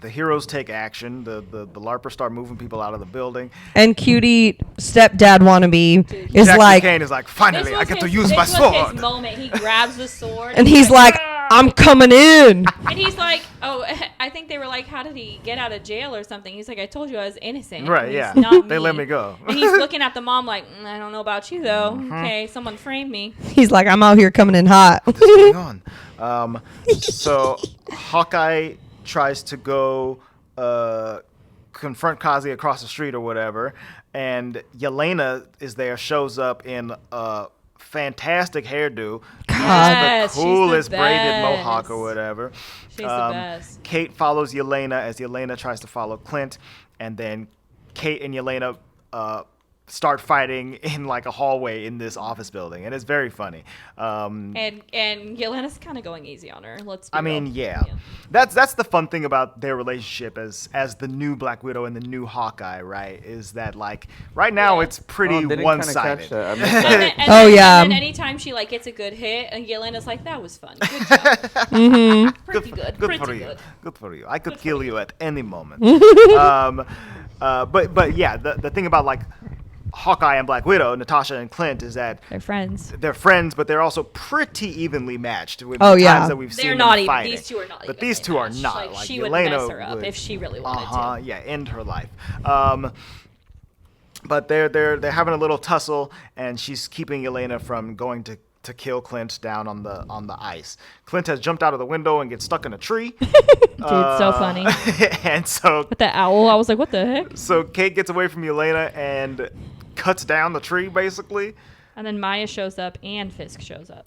The heroes take action. The LARPers start moving people out of the building. And cutie stepdad wannabe Dude, is Jack like, Kane is like, This finally, I was get to his- use this my was sword. his moment. He grabs the sword. and he's like, "Ah!" I'm coming in. And he's like, oh, I think they were like, how did he get out of jail or something? He's like, I told you I was innocent. Right, He's yeah. not They let me go. And he's looking at the mom like, I don't know about you though. Mm-hmm. Okay, someone framed me. He's like, I'm out here coming in hot. What's going on? So Hawkeye tries to go confront Kazi across the street or whatever, and Yelena is there, shows up in a fantastic hairdo, Yes, the she's the coolest braided best. mohawk or whatever. She's the best. Kate follows Yelena as Yelena tries to follow Clint, and then Kate and Yelena start fighting in like a hallway in this office building, and it's very funny. And Yelena's kind of going easy on her. Let's be I mean, real. yeah. That's the fun thing about their relationship as the new Black Widow and the new Hawkeye, right? Is that like right now Yeah. it's pretty Oh, didn't kinda one-sided. catch that. I missed And that. then, Oh, yeah. And then anytime she like gets a good hit, and Yelena's like, "That was fun. Good job. Pretty good. Good Pretty for good." you. Good for you. I could Good for kill you. you at any moment. But yeah, the thing about like Hawkeye and Black Widow, Natasha and Clint, is that They're friends. they're friends, but they're also pretty evenly matched with Oh, the yeah. times that we've seen They're them not even. fighting. These two are not. But evenly these two are matched. not. Like, Like she would Yelena mess her up would- if she really wanted to. Yeah, end her life. But they're having a little tussle, and she's keeping Yelena from going to to kill Clint down on the ice. Clint has jumped out of the window and gets stuck in a tree. Dude, so funny. And so With the owl, I was like, what the heck? so Kate gets away from Yelena and cuts down the tree, basically. And then Maya shows up and Fisk shows up.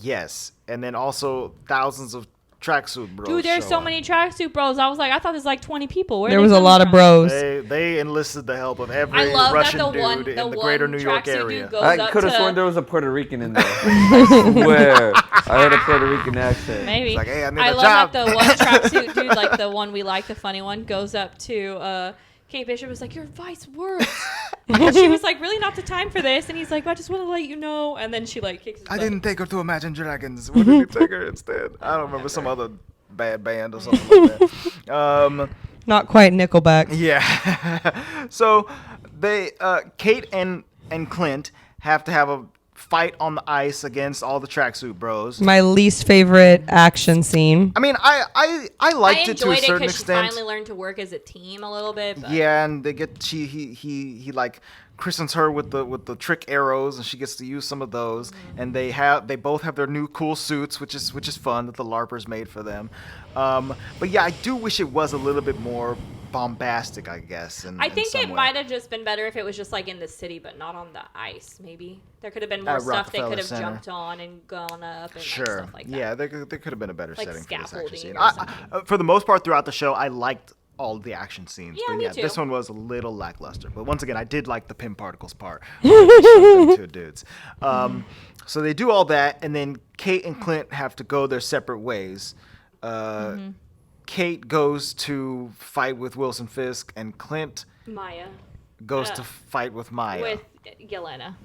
Yes, and then also thousands of tracksuit bros. Dude, there's show so up. many tracksuit bros. I was like, I thought there's like 20 people. Where There are was they a lot coming of from? bros. They enlisted the help of every I love Russian that the one, dude the in the one greater New York tracksuit area. dude goes I up could have to- sworn there was a Puerto Rican in there. I swear. I heard a Puerto Rican accent. Maybe. It's like, hey, I need I a love job. that the one tracksuit dude, like the one we like, the funny one, goes up to Kate Bishop, was like, your advice works. And she was like, really not the time for this. And he's like, I just want to let you know. And then she like kicks his I butt. didn't take her to Imagine Dragons. What did you take her instead? I don't remember, some other bad band or something like that. Not quite Nickelback. Yeah. So they, Kate and Clint have to have a fight on the ice against all the tracksuit bros. My least favorite action scene. I mean, I liked I it to a enjoyed it certain because she extent. finally learned to work as a team a little bit. But Yeah, and they get he like christens her with the trick arrows, and she gets to use some of those. And they both have their new cool suits, which is fun that the LARPers made for them. But yeah, I do wish it was a little bit more bombastic, I guess. I think it might have just been better if it was just like in the city, but not on the ice. Maybe there could have been more At stuff they Rockefeller could have Center. jumped on and gone up and like, Sure. stuff like that. Yeah, there could have been a better Like setting for this action scaffolding scene. or something. For the most part, throughout the show, I liked all the action scenes. Yeah, but me yeah, too. this one was a little lackluster. But once again, I did like the Pym Particles part. Where they shoved them two dudes. So they do all that, and then Kate and Clint have to go their separate ways. Kate goes to fight with Wilson Fisk, and Clint Maya goes to fight with Maya. with Yelena.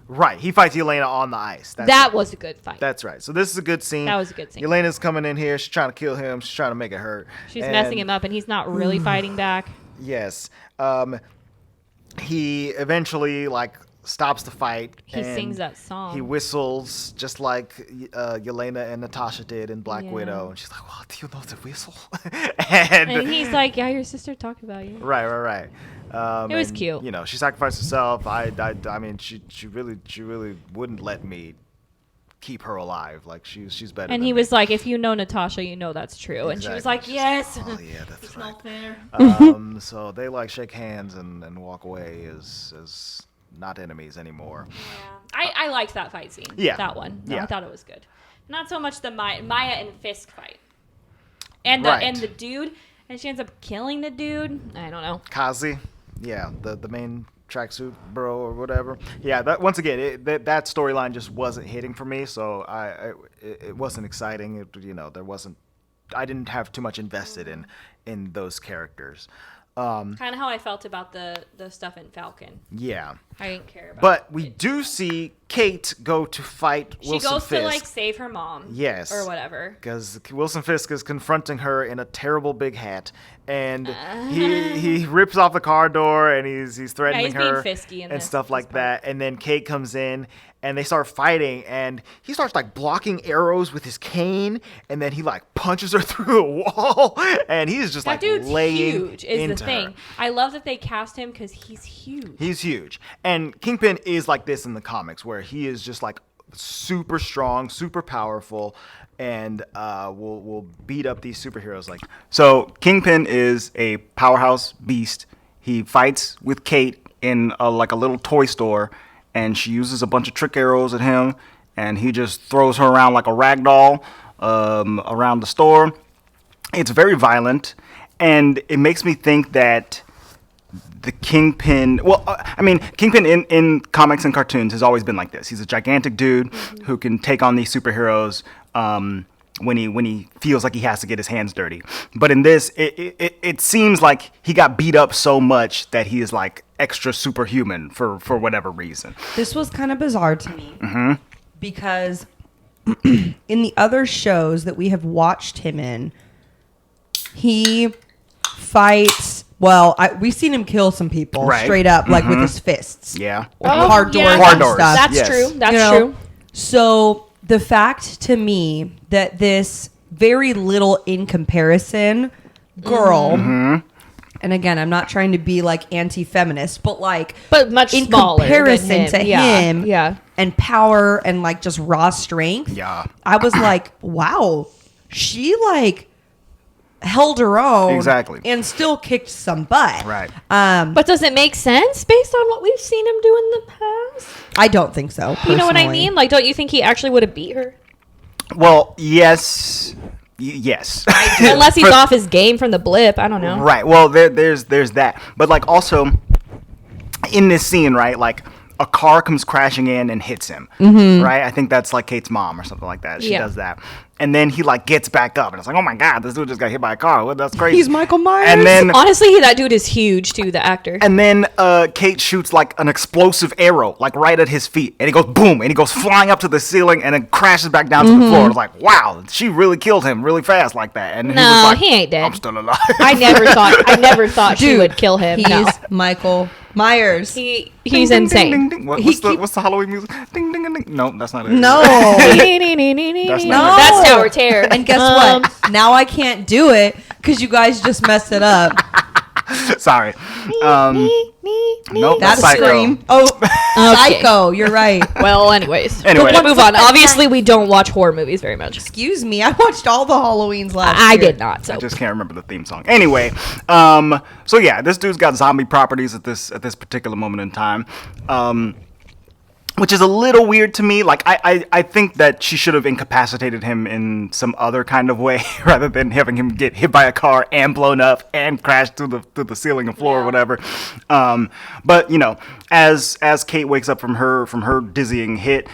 Right, he fights Yelena on the ice. That's That right. was a good fight. That's right. So this is a good scene. That was a good scene. Yelena's coming in here. She's trying to kill him. She's trying to make it hurt. She's messing him up, and he's not really fighting back. Yes. He eventually stops the fight. He and sings that song. He whistles just like Yelena and Natasha did in Black Yeah. Widow. And she's like, "Well, do you know the whistle?" and And he's like, yeah, your sister talked about you. Right. It was and, cute. You know, she sacrificed herself. I mean, she really wouldn't let me keep her alive. Like she's better. And than he me. was like, if you know Natasha, you know that's true. And she was like, Exactly. yes. Oh yeah, that's It's right. not fair. So they shake hands and walk away as not enemies anymore. Yeah. I liked that fight scene. Yeah. That one. No, Yeah. I thought it was good. Not so much the Maya and Fisk fight. And Right. the dude, and she ends up killing the dude. I don't know. Kazi, yeah, the main tracksuit bro or whatever. Yeah, that once again, that storyline just wasn't hitting for me. So it wasn't exciting. There wasn't. I didn't have too much invested in those characters. Kind of how I felt about the stuff in Falcon. Yeah. I didn't care about But we do see Kate go to fight She Wilson goes Fisk. to save her mom. Yes. Or whatever. Because Wilson Fisk is confronting her in a terrible big hat, and he rips off the car door, and he's threatening he's being her fisky in and this stuff like part. that. And then Kate comes in, and they start fighting, and he starts blocking arrows with his cane, and then he punches her through a wall, and he's just That dude's laying huge is the into thing. her. I love that they cast him because he's huge. He's huge. And Kingpin is like this in the comics, where he is just super strong, super powerful, and will beat up these superheroes. So Kingpin is a powerhouse beast. He fights with Kate in a little toy store, and she uses a bunch of trick arrows at him, and he just throws her around like a rag doll around the store. It's very violent, and it makes me think that the Kingpin, Kingpin in comics and cartoons has always been like this. He's a gigantic dude who can take on these superheroes when he feels like he has to get his hands dirty. But in this, it seems like he got beat up so much that he is extra superhuman for whatever reason. This was kind of bizarre to me because in the other shows that we have watched him in, he fights. Well, we've seen him kill some people Right. straight up, with his fists. Yeah. Or car doors yeah, and doors. stuff. That's Yes. true. That's You know? true. So the fact to me that this very little in comparison girl and again, I'm not trying to be like anti-feminist, but like, but much in smaller comparison than him. to him, Yeah. and power and like just raw strength. Yeah. I was like, wow, she like held her own Exactly. and still kicked some butt. Right. But does it make sense based on what we've seen him do in the past? I don't think so. You know what I personally. mean? Like, don't you think he actually would have beat her? Well, yes. Yes. Unless he's off his game from the blip. I don't know. Right. Well, there's that. But like also in this scene, right? Like a car comes crashing in and hits him. Right? I think that's like Kate's mom or something like that. She Yeah. does that. And then he like gets back up and it's like, oh my God, this dude just got hit by a car. Well, that's crazy. He's Michael Myers. And then Honestly, that dude is huge too, the actor. And then Kate shoots like an explosive arrow, like right at his feet, and he goes boom, and he goes flying up to the ceiling, and then crashes back down to the floor. It's like, wow, she really killed him really fast like that. And he was No, like, he ain't dead. I'm still alive. I never thought she Dude, would kill him. He's No. Michael Myers. He's Ding, ding, insane. ding, ding, ding. What's the Halloween music? Ding ding ding ding. No, that's not it. No. That's not That's Tower Terror. And guess what? Now I can't do it because you guys just messed it up. Sorry. Nope, That's Psycho. Scream. Oh, Psycho. You're right. Well, anyways. Anyway. Let's move on. Obviously, we don't watch horror movies very much. Excuse me. I watched all the Halloweens last I year. did not. So I just can't remember the theme song. Anyway, so yeah, this dude's got zombie properties at this particular moment in time, which is a little weird to me. Like I think that she should have incapacitated him in some other kind of way rather than having him get hit by a car and blown up and crash through the ceiling and floor or whatever. But you know, as Kate wakes up from her dizzying hit,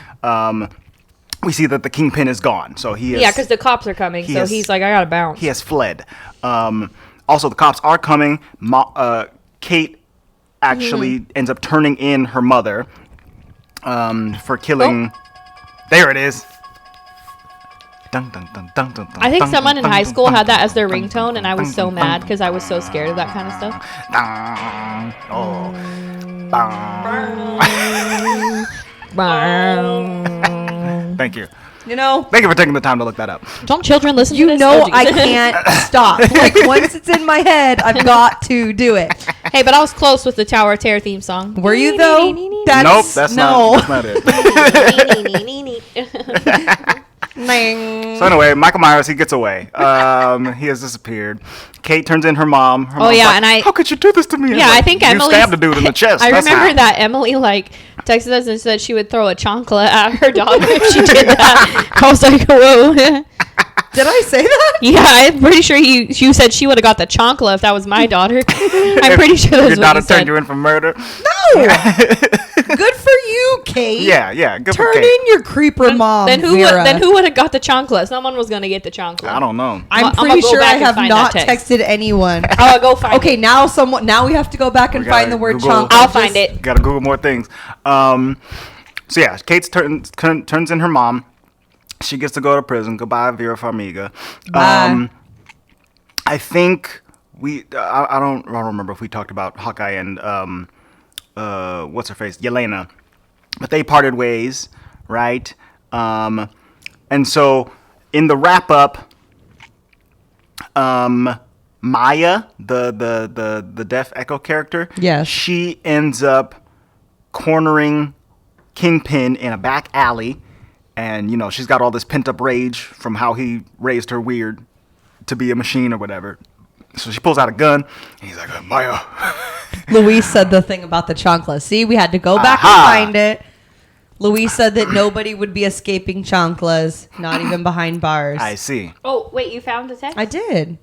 we see that the Kingpin is gone. So he is, yeah, because the cops are coming. So he's like, I gotta bounce. he has fled. Also, the cops are coming. Kate actually ends up turning in her mother for killing. There it is. Dun, dun, dun, dun, dun, I think dun, someone dun, in dun, high dun, school dun, had that dun, as their dun, ringtone, and I was dun, so dun, mad dun, because I was so scared of that kind of stuff. Thank you. You know, Thank you for taking the time to look that up. Don't children listen to you this? know Oh, I geez. can't stop. Like once it's in my head, I've got to do it. Hey, but I was close with the Tower of Terror theme song. Were you though? Nope, that's not it. So anyway, Michael Myers, he gets away. He has disappeared. Kate turns in her mom. Her mom's yeah, like, and I- how could you do this to me? Yeah, Like, I think you Emily stabbed a dude in the chest. I That's remember how. that Emily like texted us and said she would throw a chancla at her daughter if she did that. I was like, whoa. Did I say that? Yeah, I'm pretty sure you said she would have got the chancla if that was my daughter. I'm pretty sure that's Your what daughter you said. turned you in for murder. No. Good for you, Kate. Yeah, good for Turn Kate. in your creeper mom. Then who Vera. would have got the chancla? Someone was gonna get the chancla. I don't know. I'm I'ma pretty go sure back I and have find not that text. texted anyone. Oh, go find Okay, it. now we have to go back and We gotta find the word Google- chunk. I'll find it. Gotta Google more things. So yeah, Kate turns in her mom. She gets to go to prison. Goodbye, Vera Farmiga. Bye. I think I don't remember if we talked about Hawkeye and what's her face, Yelena, but they parted ways, right? And so in the wrap up, Maya, the deaf Echo character, Yes. she ends up cornering Kingpin in a back alley, and you know she's got all this pent up rage from how he raised her weird to be a machine or whatever. So she pulls out a gun, and he's like, Maya. Louise said the thing about the chancla. See, we had to go back Aha. and find it. Louise said that nobody would be escaping chanclas, not even behind bars. I see. Oh, wait, you found the text? I did.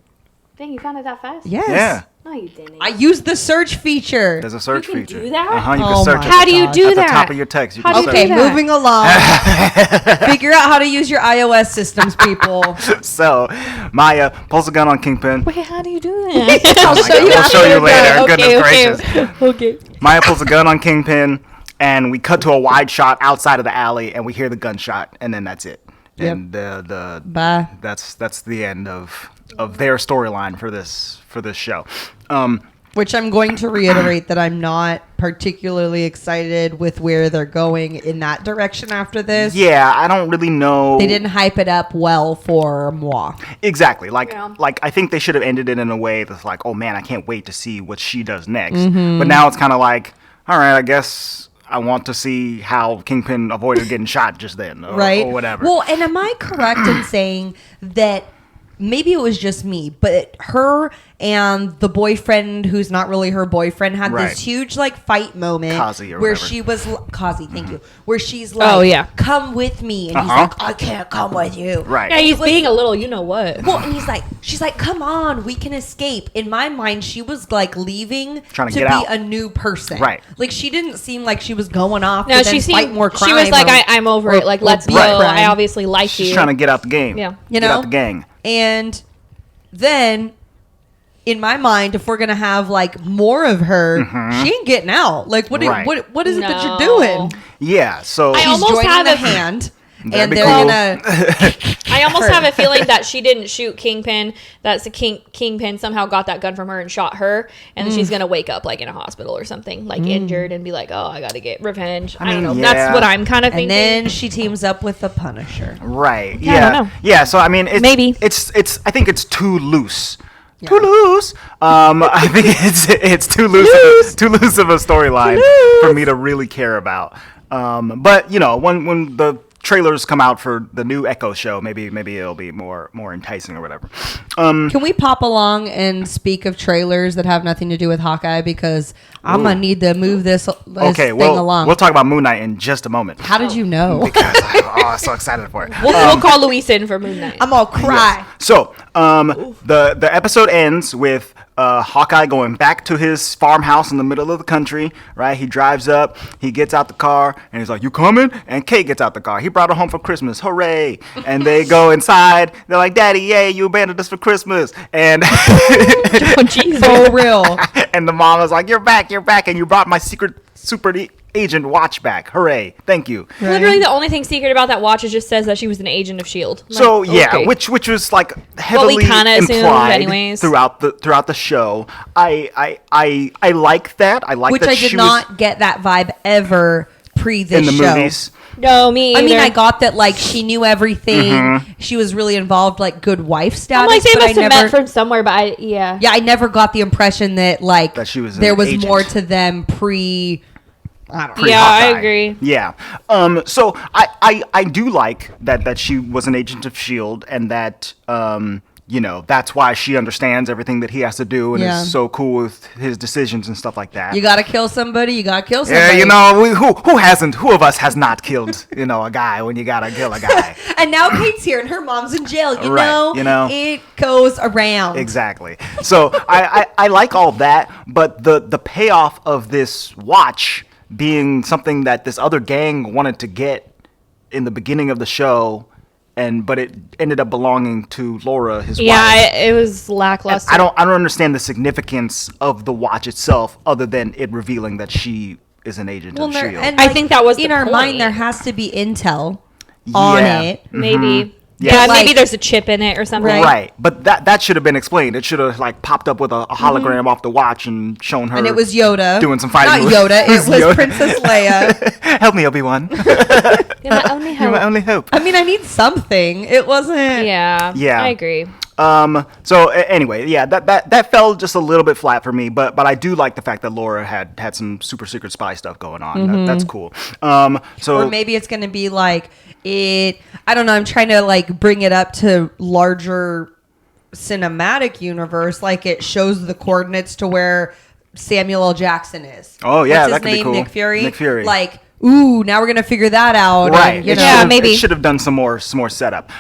Dang, you found it that fast? Yes. Yeah. No, you didn't. I used the search feature. There's a search You can feature. do that? Uh-huh, you Oh can search my it How do you God. do at that? the top of your text. You How can do you search Okay, do that? moving along. Figure out how to use your iOS systems, people. it. So Maya pulls a gun on Kingpin. Wait, how do you do that? I'll my show God, you. we'll show you later. Okay, Goodness gracious. Okay. Maya pulls a gun on Kingpin, and we cut to a wide shot outside of the alley, and we hear the gunshot, and then that's it. Yep. And the Bye. that's the end of their storyline for this show. Which I'm going to reiterate that I'm not particularly excited with where they're going in that direction after this. Yeah, I don't really know. They didn't hype it up well for moi. Exactly. Like, Yeah. like I think they should have ended it in a way that's like, oh man, I can't wait to see what she does next. Mm-hmm. But now it's kind of like, all right, I guess I want to see how Kingpin avoided getting shot just then, or, Right? or whatever. Well, and am I correct in saying that maybe it was just me, but her and the boyfriend who's not really her boyfriend had Right. this huge like fight moment Kazi or where whatever. she was Kazi, thank you, where she's like, Oh, yeah. come with me, and he's Uh-huh. like, I can't come with you. Right. Yeah, he's It was- being a little, you know what? Well, and she's like, come on, we can escape. In my mind, she was like leaving Trying to to get be out. a new person. Right. Like she didn't seem like she was going off No, to she then fight seemed. more crime. She was like, or- I'm over or- it. Like, or let's be go. crime. I obviously like She's you. trying to get out the game. Yeah. You Get know? out the gang. And then in my mind, if we're gonna have like more of her, she ain't getting out. Like Right. what is it that you're No. doing? Yeah. So I She's almost joining have the a- hand. That'd And be they're cool. gonna I almost her. have a feeling that she didn't shoot Kingpin. That's the Kingpin somehow got that gun from her and shot her, and then she's gonna wake up like in a hospital or something, like injured, and be like, "Oh, I gotta get revenge." I don't know. mean, That's yeah. what I'm kind of and thinking. then she teams up with the Punisher. Right. Yeah, I Yeah. don't know. Yeah. So I mean, it's, Maybe. it's. I think it's too loose. Too loose. I think it's too loose. Too loose of a storyline for me to really care about. But you know, when the trailers come out for the new Echo show, maybe it'll be more enticing or whatever. Can we pop along and speak of trailers that have nothing to do with Hawkeye? Because I'm gonna need to move this Okay. thing Well, along. we'll talk about Moon Knight in just a moment. How did you know? Because I'm so excited for it. we'll call Luis in for Moon Knight. I'm gonna cry. So, the episode ends with Hawkeye going back to his farmhouse in the middle of the country, right? He drives up, he gets out the car, and he's like, "You coming?" And Kate gets out the car. He brought her home for Christmas. Hooray! And they go inside. They're like, "Daddy, yay, you abandoned us for Christmas." And Oh, Jesus. For real. and the mom was like, "You're back, and you brought my secret super agent watch back. Hooray. Thank you." Literally, the only thing secret about that watch is just says that she was an agent of S.H.I.E.L.D. So Like, yeah, okay. which was like heavily kinda assumed implied anyways. throughout the show. I like that. I like Which that I she did not get that vibe ever pre was this in the show. movies. No, me either. I mean, I got that like she knew everything. She was really involved, like good wife status. I'm like, they but must I have never, met from somewhere, but yeah. yeah, I never got the impression that like That she was an there was agent. more to them pre. I don't know. Yeah, I Hawkeye. agree. Yeah. So I do like that she was an agent of S.H.I.E.L.D. and that you know, that's why she understands everything that he has to do and Yeah. is so cool with his decisions and stuff like that. You gotta kill somebody. You gotta kill yeah, somebody. you know, who of us has not killed, you know, a guy when you gotta kill a guy? And now Kate's here, and her mom's in jail. You Right, know, you know. it goes around. Exactly. So I like all that, but the payoff of this watch being something that this other gang wanted to get in the beginning of the show, but it ended up belonging to Laura, his wife. Yeah, it was lackluster. I don't understand the significance of the watch itself, other than it revealing that she is an agent of there- S.H.I.E.L.D. and, I think that was in the our point. mind. There has to be intel on Yeah. it. Maybe. Yeah. Yeah, But, maybe like- there's a chip in it or something. Right, but that should have been explained. It should have like popped up with a hologram off the watch and shown her. And it was Yoda doing some fighting. Not Yoda. It was Yoda. Princess Leia. Help me, Obi-Wan. You're my only You're my hope. only hope. I mean, I need something. It wasn't. Yeah. Yeah. I agree. So anyway, yeah, that fell just a little bit flat for me, but I do like the fact that Laura had some super secret spy stuff going on. That's cool. So Or maybe it's going to be like it. I don't know. I'm trying to like bring it up to larger cinematic universe. Like it shows the coordinates to where Samuel L. Jackson is. Oh, yeah, What's his that could be name? cool. Nick Fury. Nick Fury. Like, ooh, now we're gonna figure that out. right, And, you it know. Yeah, should've- maybe. it should have done some more setup.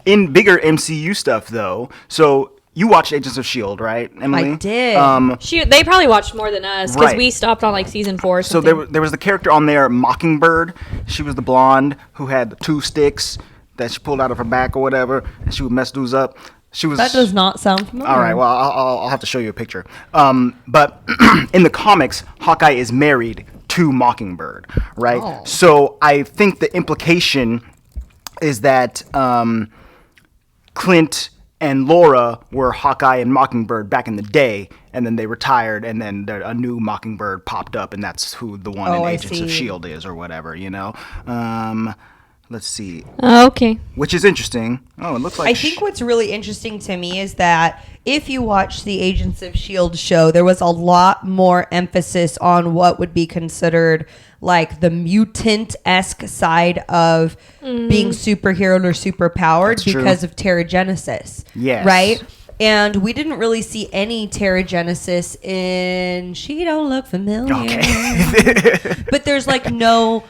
In bigger MCU stuff though, so you watched Agents of S.H.I.E.L.D., right, Emily? I did. They probably watched more than us because Right. we stopped on like season 4 or So something. there was the character on there, Mockingbird. She was the blonde who had the 2 sticks that she pulled out of her back or whatever, and she would mess dudes up. She was. That does not sound familiar. All right, well, I'll have to show you a picture. But in the comics, Hawkeye is married to Mockingbird, right? Oh. So I think the implication is that Clint and Laura were Hawkeye and Mockingbird back in the day, and then they retired, and then a new Mockingbird popped up, and that's who the one in I Agents of see. S.H.I.E.L.D. is, or whatever, you know? Let's see. Okay. Which is interesting. Oh, it looks like... I think what's really interesting to me is that if you watch the Agents of S.H.I.E.L.D. show, there was a lot more emphasis on what would be considered like the mutant-esque side of being superhero or superpowered That's true. because of Terrigenesis. Yes. Right? And we didn't really see any Terrigenesis in She Don't Look Familiar. Okay. But there's like no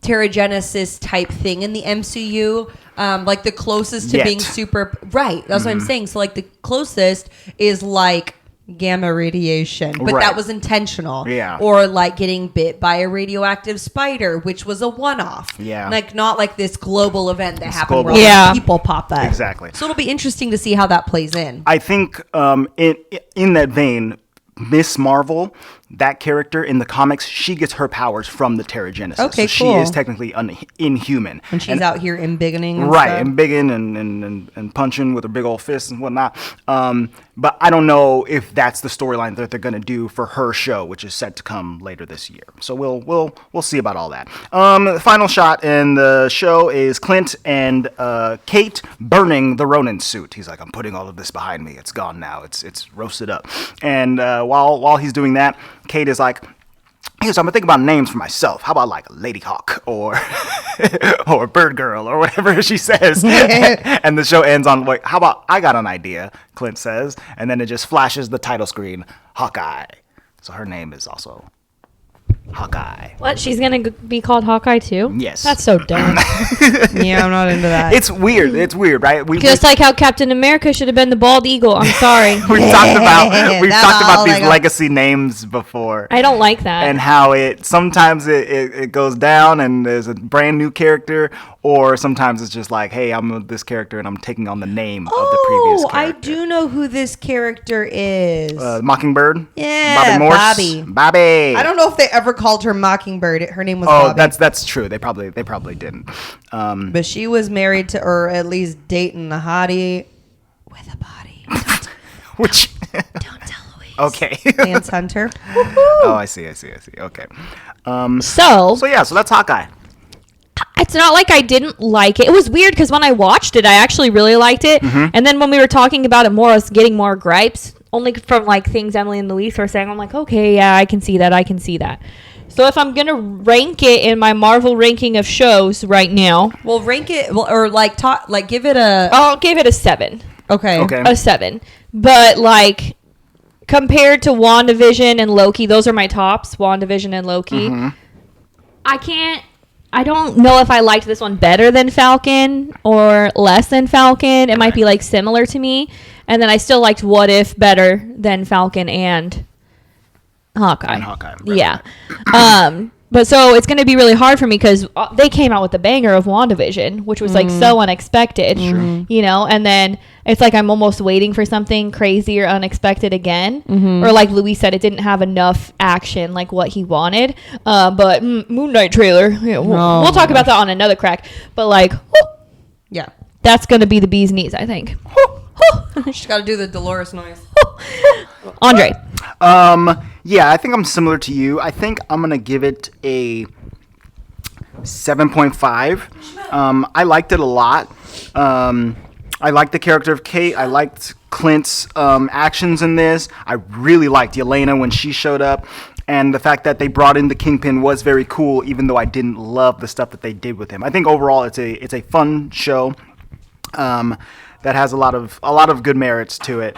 Terrigenesis type thing in the MCU. Like the closest to Yet. being super... Right. That's what I'm saying. So like the closest is like gamma radiation. But Right. that was intentional. Yeah. Or like getting bit by a radioactive spider, which was a one-off. Yeah. Like not like this global event that happened global. where Yeah. people pop up. Exactly. So it'll be interesting to see how that plays in. I think in that vein, Miss Marvel, that character in the comics, she gets her powers from the Terrigenesis. Okay, so she cool. is technically inhuman. When she's out here embiggening and Right, stuff. and bigging and punching with her big old fists and whatnot. But I don't know if that's the storyline that they're going to do for her show, which is set to come later this year. So we'll see about all that. The final shot in the show is Clint and Kate burning the Ronin suit. He's like, I'm putting all of this behind me. It's gone now. It's roasted up. And while he's doing that, Kate is like, hey, so I'm thinking about names for myself. How about like Lady Hawk or or Bird Girl or whatever she says. And the show ends on like, how about I got an idea, Clint says, and then it just flashes the title screen, Hawkeye. So her name is also Hawkeye. What? She's going to be called Hawkeye too? Yes. That's so dumb. Yeah, I'm not into that. It's weird, right? Just like how Captain America should have been the bald eagle. I'm sorry. we've talked That's about all these I got. legacy names before. I don't like that. And how sometimes it goes down and there's a brand new character, or sometimes it's just like, hey, I'm this character and I'm taking on the name of the previous Oh, I character. do know who this character is. Mockingbird? Yeah, Bobby Morse? Bobby. Bobby. I don't know if they ever called her Mockingbird. Her name was Oh, Bobby. that's true. They probably didn't. But she was married to, or at least dating the hottie with a body. Which Don't tell Louise. okay. Lance Hunter. Oh, I see. Okay. so So that's Hawkeye. it's not like I didn't like it. It was weird because when I watched it, I actually really liked it. Mm-hmm. And then when we were talking about it more, I was getting more gripes, only from like things Emily and Luis were saying. I'm like, okay, yeah, I can see that. So if I'm going to rank it in my Marvel ranking of shows right now, Well, rank it, or like talk, like give it a. I'll give it a 7. Okay. Okay. A 7. But like compared to WandaVision and Loki, those are my tops, WandaVision and Loki. I don't know if I liked this one better than Falcon or less than Falcon. It might be like similar to me. And then I still liked What If better than Falcon and Hawkeye. Right. Yeah. But so it's going to be really hard for me because they came out with the banger of WandaVision, which was like so unexpected, you know, and then it's like I'm almost waiting for something crazy or unexpected again. Or like Louis said, it didn't have enough action like what he wanted. But Moon Knight trailer, yeah, we'll talk about that on another crack. But like, Yeah. that's going to be the bee's knees, I think. She's got to do the Dolores noise. Andre. Yeah, I think I'm similar to you. I think I'm going to give it a 7.5. I liked it a lot. I liked the character of Kate. I liked Clint's actions in this. I really liked Yelena when she showed up. And the fact that they brought in the Kingpin was very cool, even though I didn't love the stuff that they did with him. I think overall it's a fun show that has a lot of good merits to it.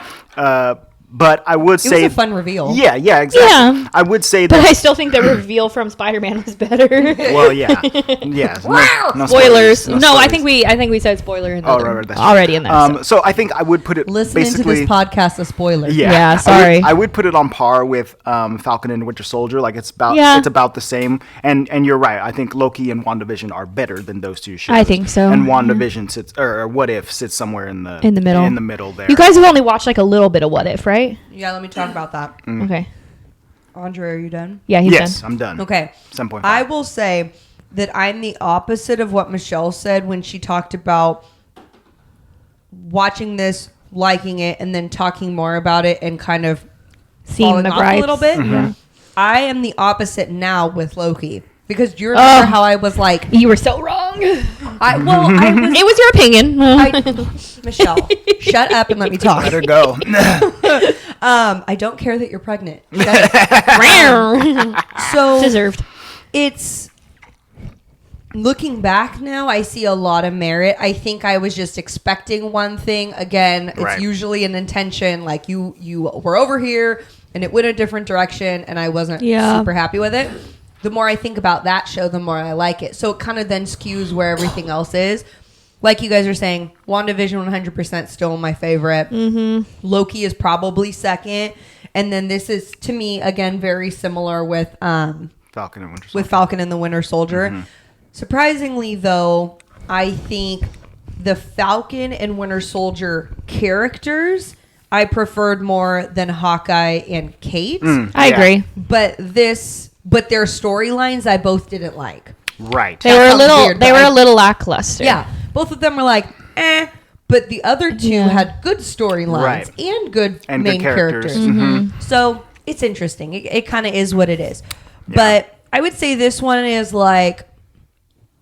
But I would say It was a fun reveal. Yeah, exactly. Yeah. I would say But I that. still think the reveal from Spider-Man was better. Well, yeah. No Spoilers. No No, I spoilers. think we said spoiler in the Oh, right, that's already in there. So I think I would put it Listening to basically. this podcast, a spoiler. Yeah, sorry. I would put it on par with Falcon and Winter Soldier. Like it's about Yeah. it's about the same. And you're right. I think Loki and WandaVision are better than those two shows. I think so, And yeah. WandaVision sits or What If sits somewhere in the middle. In the middle there. You guys have only watched like a little bit of What If, right? Yeah, let me talk about that. Okay. Andre, are you done? Yeah, he's yes, done. I'm done. Okay. 7.5. I will say that I'm the opposite of what Michelle said when she talked about watching this liking it and then talking more about it and kind of Seeing falling the off gripes. a little bit. Yeah. I am the opposite now with Loki. Because do you remember how I was like, You were so wrong. I was, It was your opinion. Michelle, shut up and let me talk. Let her go. I don't care that you're pregnant. Shut up. So Deserved. it's looking back now, I see a lot of merit. I think I was just expecting one thing. Again, it's Right. usually an intention. Like you were over here and it went a different direction and I wasn't super happy with it. The more I think about that show, the more I like it. So it kind of then skews where everything else is. Like you guys are saying, WandaVision 100% still my favorite. Mm-hmm. Loki is probably second. And then this is, to me, again, very similar with Falcon and Winter Soldier. Falcon and the Winter Soldier. Mm-hmm. Surprisingly, though, I think the Falcon and Winter Soldier characters I preferred more than Hawkeye and Kate. I agree. But their storylines I both didn't like. Right. They were a sounds little. weird, They but were I- a little lackluster. Yeah, both of them were like, eh. But the other two had good storylines Right. and good And main good characters. characters. So it's interesting. It kind of is what it is. But I would say this one is like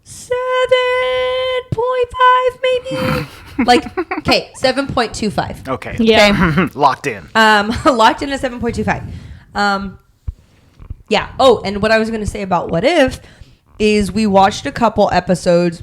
7.5 maybe. Like, okay, 7.25. Okay. Yeah. Locked in. Locked in at 7.25. Yeah. Oh, and what I was going to say about What If is we watched a couple episodes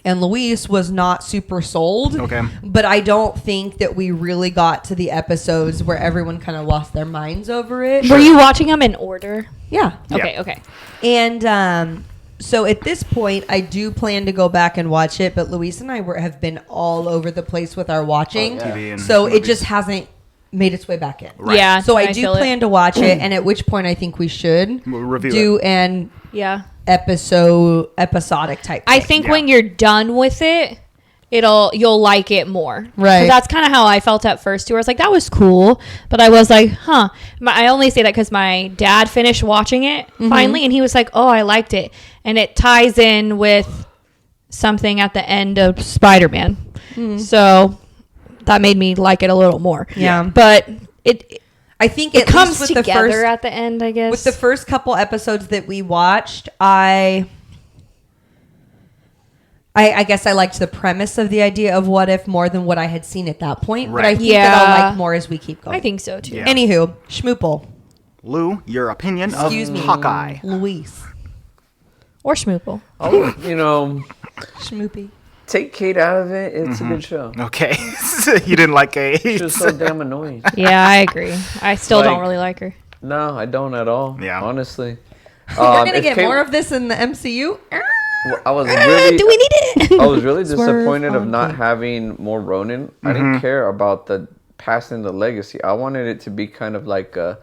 and Luis was not super sold. Okay. But I don't think that we really got to the episodes where everyone kind of lost their minds over it. Were you watching them in order? Yeah. Okay. Yeah. Okay. And so at this point, I do plan to go back and watch it. But Luis and I have been all over the place with our watching. TV and So it movies. just hasn't made its way back in. Right. Yeah. So I do feel it. plan to watch it, and at which point I think we should We'll review do an Yeah. episodic type. I thing. think Yeah. when you're done with it, you'll like it more. Right. 'Cause that's kind of how I felt at first too. I was like, that was cool, but I was like, huh. I only say that because my dad finished watching it finally, and he was like, oh, I liked it, and it ties in with something at the end of Spider-Man, so that made me like it a little more. Yeah. but it I think it at comes least with together the first, at the end, I guess. with the first couple episodes that we watched, I guess I liked the premise of the idea of What If more than what I had seen at that point. But I Right. think that I'll Yeah. like more as we keep going. I think so too. Yeah. Anywho, Schmoople, Lou, your opinion Excuse of me. Hawkeye. Luis, Or Schmoople. Oh, Schmoopy. take Kate out of it. It's a good show. Okay. You didn't like She's Kate. so damn annoying. Yeah, I agree. I still don't Like- really like her. No, I don't at all. Yeah. Honestly. We're gonna if get Kate- more of this in the MCU. I was really. Do we need it? I was really Swerve disappointed of on not Kate. having more Ronin. I didn't care about the passing the legacy. I wanted it to be kind of like a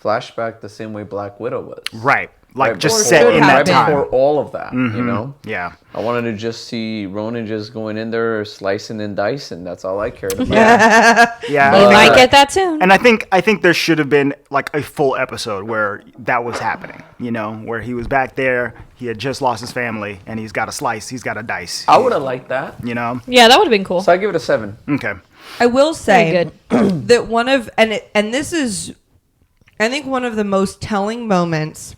flashback, the same way Black Widow was. Right. Like Right just before- set should in have that been. time. Before all of that, you know. Yeah. I wanted to just see Ronin just going in there, slicing and dicing. That's all I cared about. Yeah. You But- might get that soon. And I think there should have been like a full episode where that was happening, you know, where he was back there, he had just lost his family, and he's got a slice, he's got a dice. I would have liked that. You know? Yeah, that would have been cool. So I give it a 7. Okay. I will say Very that one of and this is, I think one of the most telling moments.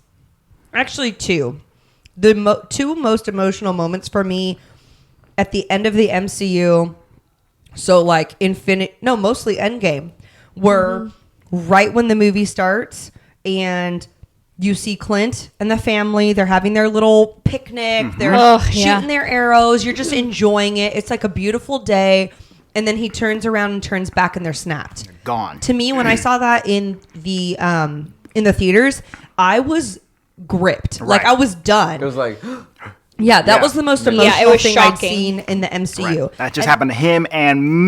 Actually, two. The two most emotional moments for me at the end of the MCU. So like mostly Endgame, were right when the movie starts and you see Clint and the family. They're having their little picnic. They're Ugh, shooting yeah. their arrows. You're just enjoying it. It's like a beautiful day. And then he turns around and turns back and they're snapped. Gone. To me, when I saw that in the theaters, I was gripped. Like Right. I was done. It was like, Yeah, that Yeah. was the most Yeah, emotional it was thing shocking. I'd seen in the MCU. Right. That just happened to him and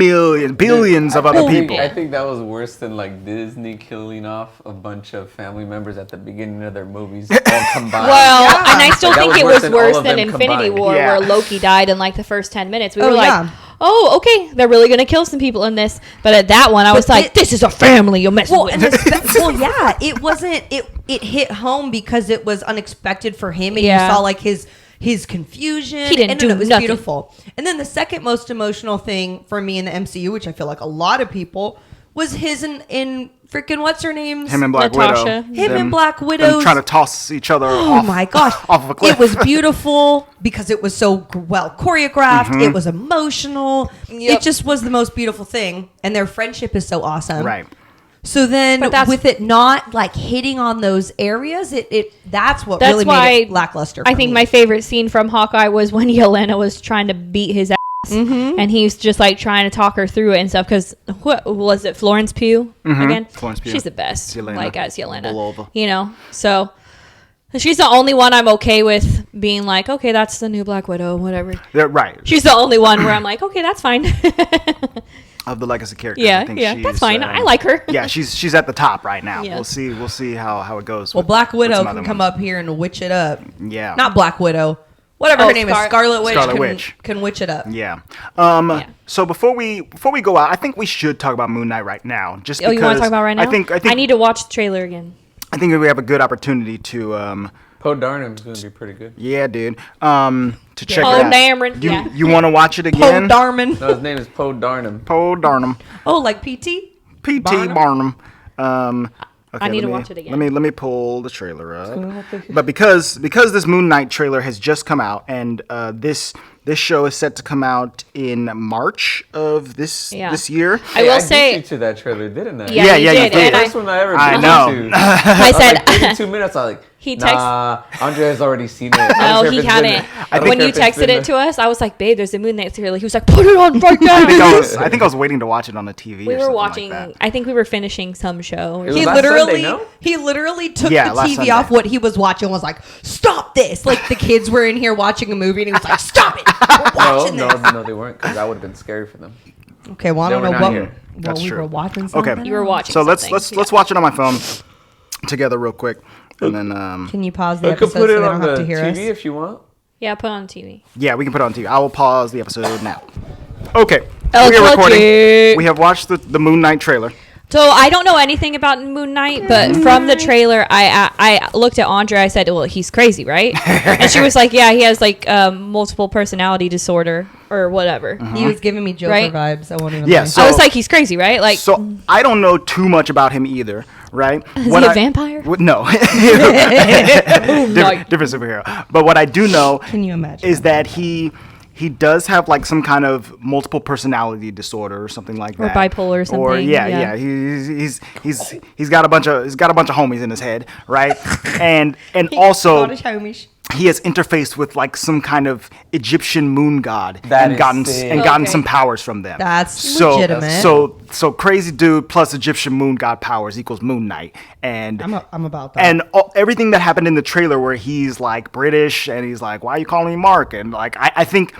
billions of other people. I think that was worse than like Disney killing off a bunch of family members at the beginning of their movies all combined. Well, and I still That think was it worse was than all worse of than them Infinity combined. War, Yeah. where Loki died in like the first 10 minutes. We Oh, were like, yeah. oh, okay, they're really going to kill some people in this. But at that one, I was like, this is a family you're messing Well, with. and yeah, it wasn't. It hit home because it was unexpected for him, and Yeah. you saw like his his confusion. He didn't do it was nothing. beautiful. And then the second most emotional thing for me in the MCU, which I feel like a lot of people, was his in freaking what's her name? Him and Black Natasha. Widow. Him and Black Them Widow. trying to toss each other Oh my gosh. off of a cliff. It was beautiful because it was so well choreographed. It was emotional. It just was the most beautiful thing. And their friendship is so awesome. Right. So then But that's- with it not like hitting on those areas, that's what That's really why made it lackluster. I for think me. my favorite scene from Hawkeye was when Yelena was trying to beat his ass. And he's just like trying to talk her through it and stuff. Because what was it, Florence Pugh again? Florence Pugh. She's the best. Yelena. Like as Yelena, Belova. you know. So she's the only one I'm okay with being like, okay, that's the new Black Widow, whatever. They're right. She's the only one where I'm like, okay, that's fine. Of the legacy characters. Yeah, I think yeah, she's, that's fine. I like her. Yeah, she's at the top right now. Yeah. We'll see how it goes. Well, with- Black with Widow some can other come ones. up here and witch it up. Yeah. Not Black Widow. Whatever Oh, her name is. Scarlet Witch. Scarlet can, Witch. can witch it up. Yeah. Yeah. So before we go out, I think we should talk about Moon Knight right now. Just Oh, because you want to talk about right now? I think I need to watch the trailer again. I think we have a good opportunity to Poe Dameron's gonna be pretty good. yeah, dude. To check Poe it out. Dameron, You yeah. you want to watch it Poe again? Darman. No, his name is Poe Dameron. Poe Darnum. Oh, like PT? P.T. Barnum? Barnum. Okay, I need let to me- watch it again. Let me pull the trailer up. But because this Moon Knight trailer has just come out, and this show is set to come out in March of this Yeah. year. I will beat say- you to that trailer, didn't I? Yeah, you you did. did. And First one I ever I beat know. you to. I said, Like 32 minutes. I was like, He text- nah, Andre has already seen it. I no, don't care he if it's been- hadn't. I don't When care you if it's texted been it to us, I was like, babe, there's a Moon Knight trailer. He was like, put it on right now. I think I was waiting to watch it on the TV. We or were something watching, Like that. I think we were finishing some show. Or It was He last literally, Sunday, no? he literally took Yeah, the last TV Sunday. off what he was watching and was like, "Stop this!" Like the kids were in here watching a movie, and he was like, "Stop it! We're No, watching this." no, they weren't, because that would have been scary for them. Okay, well, I They don't were know not what. here. Well, That's we true. were watching something. Okay. You were watching So let's something. let's watch it on my phone together real quick, and then Can you pause the You could episode put so it they on don't have the to hear TV us? if you want. Yeah, put it on TV. yeah, we can put it on TV. I will pause the episode now. Okay, Oh, we are recording. okay. We have watched the Moon Knight trailer. So I don't know anything about Moon Knight, but from the trailer, I looked at Andre. I said, "Well, he's crazy, right?" And she was like, "Yeah, he has like multiple personality disorder or whatever." He was giving me Joker Right? vibes. I won't even. Yeah, lie. so- I was like, "He's crazy, right?" Like, So I don't know too much about him either, right? is he a vampire? No, different superhero. But what I do know Can you imagine? is that he does have like some kind of multiple personality disorder or something like Or that, bipolar or Or something, yeah, yeah. he's got a bunch of homies in his head, right? and also Scottish homies. he has interfaced with like some kind of Egyptian moon god That and is gotten sick. gotten Okay. some powers from them. That's legitimate. So crazy dude plus Egyptian moon god powers equals Moon Knight, and I'm about that. and everything that happened in the trailer where he's like British and he's like, why are you calling me Mark? And like I think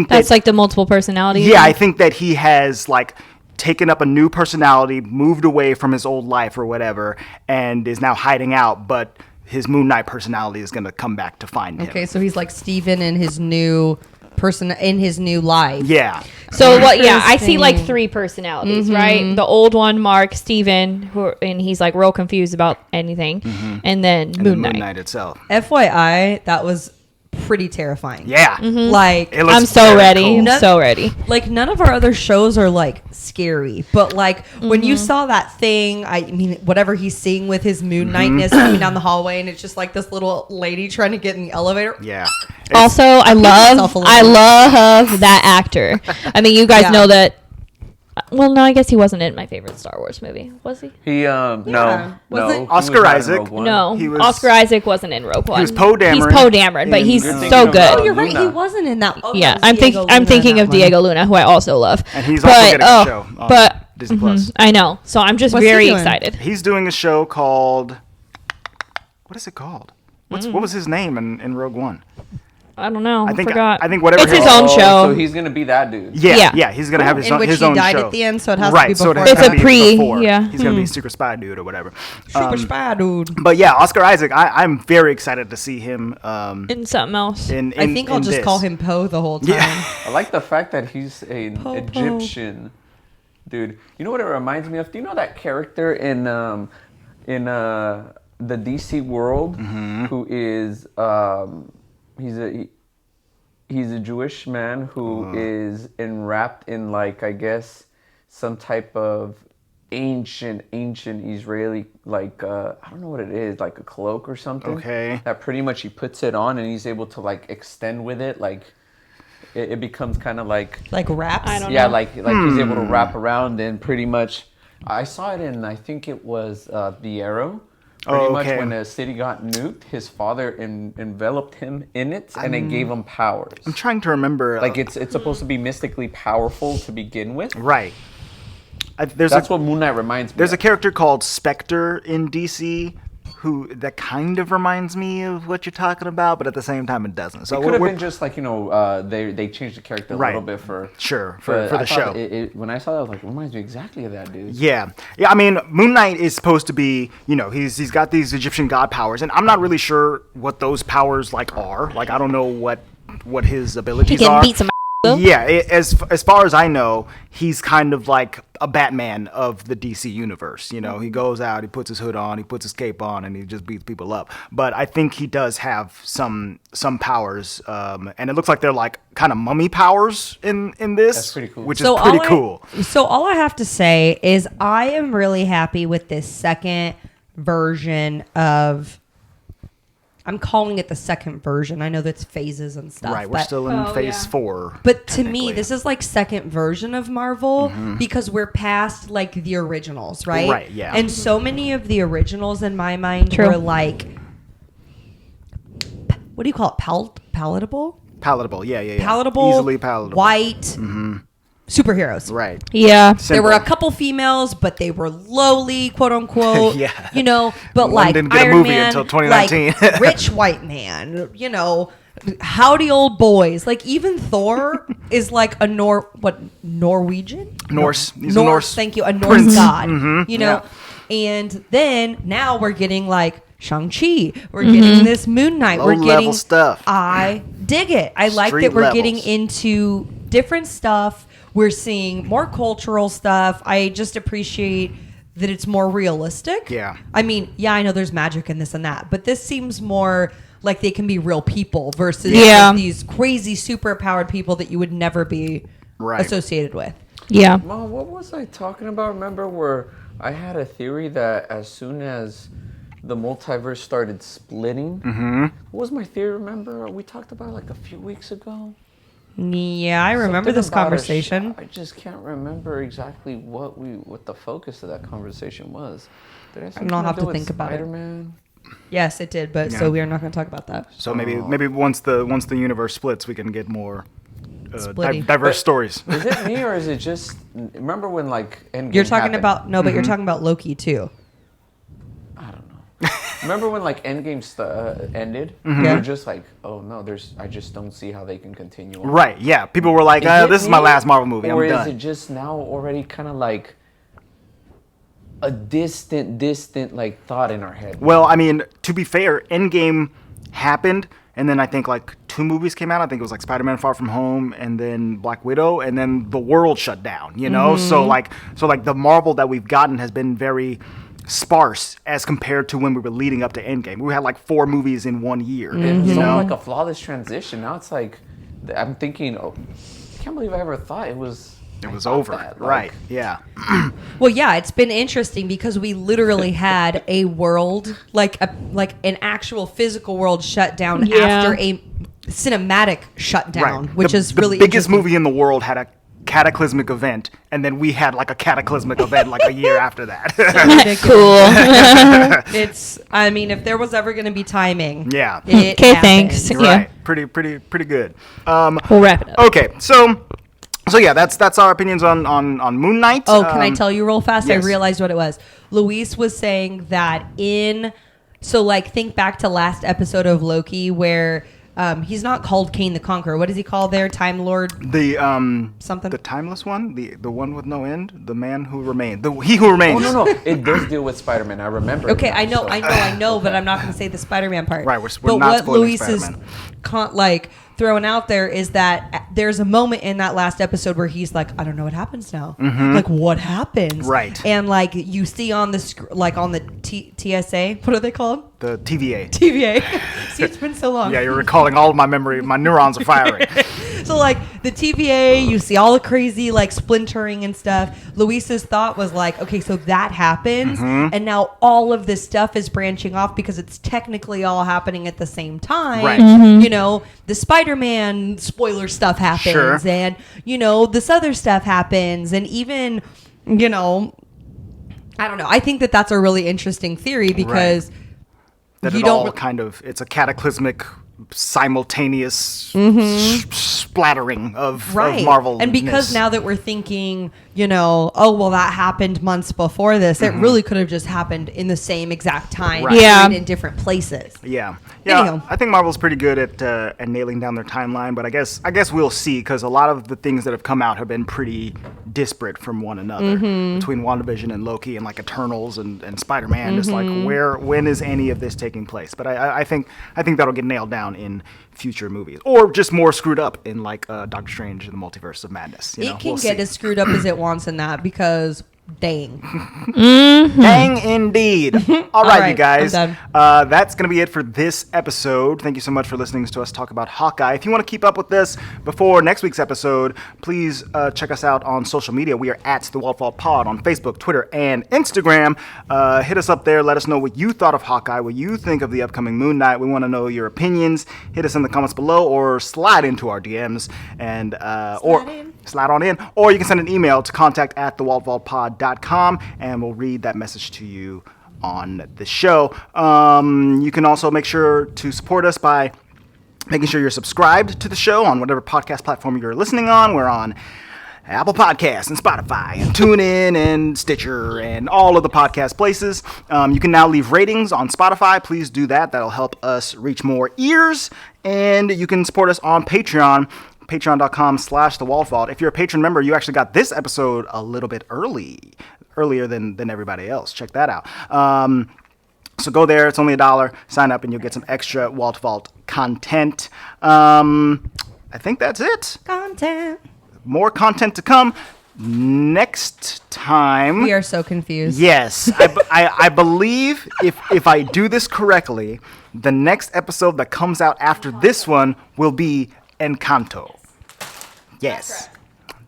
that's like the multiple personality. yeah, I think that he has like taken up a new personality, moved away from his old life or whatever, and is now hiding out, but his Moon Knight personality is going to come back to find him. Okay, so he's like Steven in his new person in his new life. Yeah. So what? Yeah, I see like Interesting. 3 personalities, right? The old one, Mark, Steven, and he's like real confused about anything, and then And Moon the Knight. Moon Knight itself. FYI, that was pretty terrifying. Yeah. Like It looks I'm so very ready. cool. I'm No- so ready. like none of our other shows are like scary, but like when you saw that thing, I mean, whatever he's seeing with his Moon Knightness coming down the hallway, and it's just like this little lady trying to get in the elevator. Yeah. Also, I myself a little. love that actor. I mean, you guys Yeah. know that. Well, no, I guess he wasn't in my favorite Star Wars movie, was he? He Yeah. no, Was no. it- he was Oscar not in Isaac? Rogue One. No, He was- Oscar Isaac wasn't in Rogue One. was Poe Dameron He's Poe Dameron, but in- he's You're so thinking good. about Oh, you're right. He Luna. wasn't in that. Oh, Yeah, that was Diego I'm Luna thinking in of that one. Diego Luna, who I also love. And he's also getting a show on but Disney Plus. I know, so I'm just What's he very doing? excited. He's doing a show called, what is it called? What was his name in Rogue One? I don't know. I think forgot. I think whatever It's his own show. So he's gonna be that dude. Yeah, Yeah. he's gonna have his In own which his he own died show. at the end, so it has to right, be so it before has It's to a be pre, before. yeah. He's gonna be Secret Spy dude or whatever. Super spy dude. But yeah, Oscar Isaac, I'm very excited to see him. In something else. In I think I'll in just this. call him Poe the whole time. Yeah. I like the fact that he's an Po-po. Egyptian dude. You know what it reminds me of? Do you know that character in the DC world Mm-hmm. who is he's a Jewish man who is enwrapped in, like, I guess, some type of ancient Israeli, like, I don't know what it is, like a cloak or something. Okay. That pretty much he puts it on and he's able to, like, extend with it. Like, it becomes kind of like wraps. I don't yeah, know. like he's able to wrap around and pretty much. I saw it in, I think it was The Arrow. Pretty much when the city got nuked, his father enveloped him in it, and it gave him powers. I'm trying to remember. Like it's supposed to be mystically powerful to begin with. Right. That's what Moon Knight reminds me. There's a of. character called Spectre in DC that kind of reminds me of what you're talking about, but at the same time it doesn't. So It could have been just like, they changed the character a little bit for the I show. thought when I saw that, I was like, it reminds me exactly of that dude. Yeah. I mean, Moon Knight is supposed to be, he's got these Egyptian god powers, and I'm not really sure what those powers are. Like, I don't know what his abilities are. Yeah, as far as I know, he's kind of like a Batman of the DC universe. He goes out, he puts his hood on, he puts his cape on, and he just beats people up. But I think he does have some powers, and it looks like they're like kind of mummy powers in this. That's pretty cool. Which is pretty cool. So all I have to say is I am really happy with this second version of. I'm calling it the second version. I know that's phases and stuff. Right, we're still in phase 4. But to me, this is like second version of Marvel because we're past like the originals, right? Right, yeah. And so many of the originals in my mind were like, what do you call it? Palatable? Palatable, yeah. Palatable. Easily palatable. White. Superheroes. Right. Yeah. There were a couple females, but they were lowly, quote unquote. Yeah. But One like didn't get a Iron movie Man, until 2019. like rich white man, howdy old boys. Like even Thor is like a Norwegian? Norse. He's Norse. a Norse. Thank you. A Norse prince. god. Yeah. And then now we're getting like Shang-Chi. We're getting this Moon Knight. We're Low-level getting stuff. I dig it. I like Street that we're levels. getting into different stuff. We're seeing more cultural stuff. I just appreciate that it's more realistic. Yeah. I mean, I know there's magic in this and that, but this seems more like they can be real people versus like these crazy superpowered people that you would never be associated with. Yeah. Mom, what was I talking about? Remember where I had a theory that as soon as the multiverse started splitting, what was my theory? Remember we talked about it like a few weeks ago? Yeah, I remember Something this about conversation. I just can't remember exactly what the focus of that conversation was. Did I I'll have to think about it. Spider-Man? Yes, it did, but so we are not going to talk about that. So maybe once the universe splits, we can get more Splitting. diverse stories. Is it me or is it just? Remember when like Endgame You're talking happened? about but you're talking about Loki too. I don't know. Remember when like Endgame ended? Mm-hmm. We were just like, oh no, I just don't see how they can continue on. Right, yeah. People were like, Is it this is my me, last Marvel movie. Or I'm is done. it just now already kind of like a distant like thought in our head? Well, I mean, to be fair, Endgame happened, and then I think like 2 movies came out. I think it was like Spider-Man: Far From Home, and then Black Widow, and then the world shut down. So like the Marvel that we've gotten has been very sparse as compared to when we were leading up to Endgame. We had like 4 movies in 1 year. It was like a flawless transition. Now it's like I'm thinking, I can't believe I ever thought it was. It was over. That, like, Right. Yeah. Well, yeah, it's been interesting because we literally had a world like an actual physical world shut down after a cinematic shutdown, Right. which is the really biggest interesting. movie in the world had a cataclysmic event, and then we had like a cataclysmic event like a year after that. Cool. It's. I mean, if there was ever going to be timing, Yeah. it Okay, happened. thanks. Right. Pretty good. We'll wrap it up. Okay, so yeah, that's our opinions on Moon Knight. Oh, can I tell you real fast? yes. I realized what it was. Luis was saying that think back to last episode of Loki where he's not called Kane the Conqueror. What is he called there? Time Lord? The Something? the timeless one, the one with no end, the man who remained, he who remains. Oh no, it does deal with Spider-Man. I remember. Okay, it now, I know, so- but I'm not going to say the Spider-Man part. Right, we're but not what spoiling Luis is Spider-Man. throwing out there is that there's a moment in that last episode where he's like, I don't know what happens now. Like, what happens? Right. And like you see on the on the TSA, what are they called? The TVA. TVA. See, it's been so long. Yeah, you're recalling all of my memory. My neurons are firing. So like the TVA, you see all the crazy like splintering and stuff. Luis's thought was like, okay, so that happens, and now all of this stuff is branching off because it's technically all happening at the same time. Right. You know, the Spider-Man spoiler stuff happens, Sure. and you know this other stuff happens, and even you know, I don't know. I think that that's a really interesting theory because That you it don't all kind of, it's a cataclysmic, simultaneous splattering of Marvel. And because now that we're thinking, you know, oh, well, that happened months before this, it really could have just happened in the same exact time, Right. Yeah. in different places. Yeah. Anyhow. I think Marvel's pretty good at nailing down their timeline, but I guess we'll see, because a lot of the things that have come out have been pretty disparate from one another, between WandaVision and Loki and like Eternals and Spider-Man. Just like when is any of this taking place? But I think that'll get nailed down in future movies, or just more screwed up in like Doctor Strange and the Multiverse of Madness. It can get as screwed up as it wants in that because dang. Dang indeed. All right, you guys. I'm That's going to be it for this episode. Thank you so much for listening to us talk about Hawkeye. If you want to keep up with this before next week's episode, please check us out on social media. We are at the Walt Vault Pod on Facebook, Twitter, and Instagram. Hit us up there. Let us know what you thought of Hawkeye, what you think of the upcoming Moon Knight. We want to know your opinions. Hit us in the comments below, or slide into our DMs and slide on in, or you can send an email to contact@thewaltvaultpod.com, and we'll read that message to you on the show. You can also make sure to support us by making sure you're subscribed to the show on whatever podcast platform you're listening on. We're on Apple Podcasts and Spotify and TuneIn and Stitcher and all of the podcast places. You can now leave ratings on Spotify. Please do that. That'll help us reach more ears. And you can support us on Patreon. Patreon.com/The Walt Vault. If you're a patron member, you actually got this episode a little bit earlier than everybody else. Check that out. So go there. It's only $1. Sign up and you'll get some extra Walt Vault content. I think that's it. Content. More content to come next time. We are so confused. Yes, I believe if I do this correctly, the next episode that comes out after this one will be Encanto. Yes,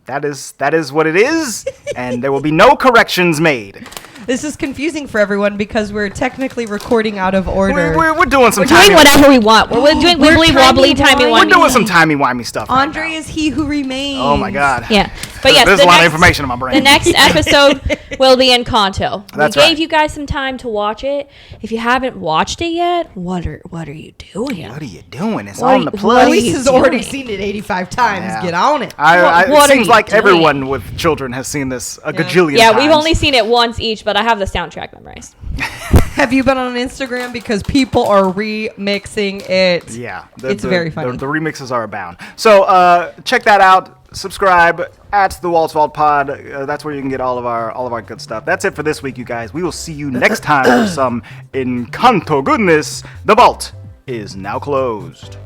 that is what it is, and there will be no corrections made. This is confusing for everyone because we're technically recording out of order. We're doing some Doing whatever we want. We're doing wibbly wobbly, timey We're wimey. doing some timey-wimey stuff. Andre right now. is he who remains. Oh my God. Yeah. But yes, there's the a lot of next- information in my brain. The next episode will be Encanto. That's we gave right. you guys some time to watch it. If you haven't watched it yet, what are you doing? What are you doing? It's What on are the you- plus. what are Luis you has already doing? seen it 85 times. Yeah. Get on it. It What are seems you like doing? everyone with children has seen this a gajillion Yeah, times. we've only seen it once each, but I have the soundtrack memorized. Have you been on Instagram? Because people are remixing it. Yeah, It's very funny. The remixes are abound. So check that out. Subscribe at the Walt Vault Pod. That's where you can get all of our good stuff. That's it for this week, you guys. We will see you next time for some Encanto goodness. The vault is now closed.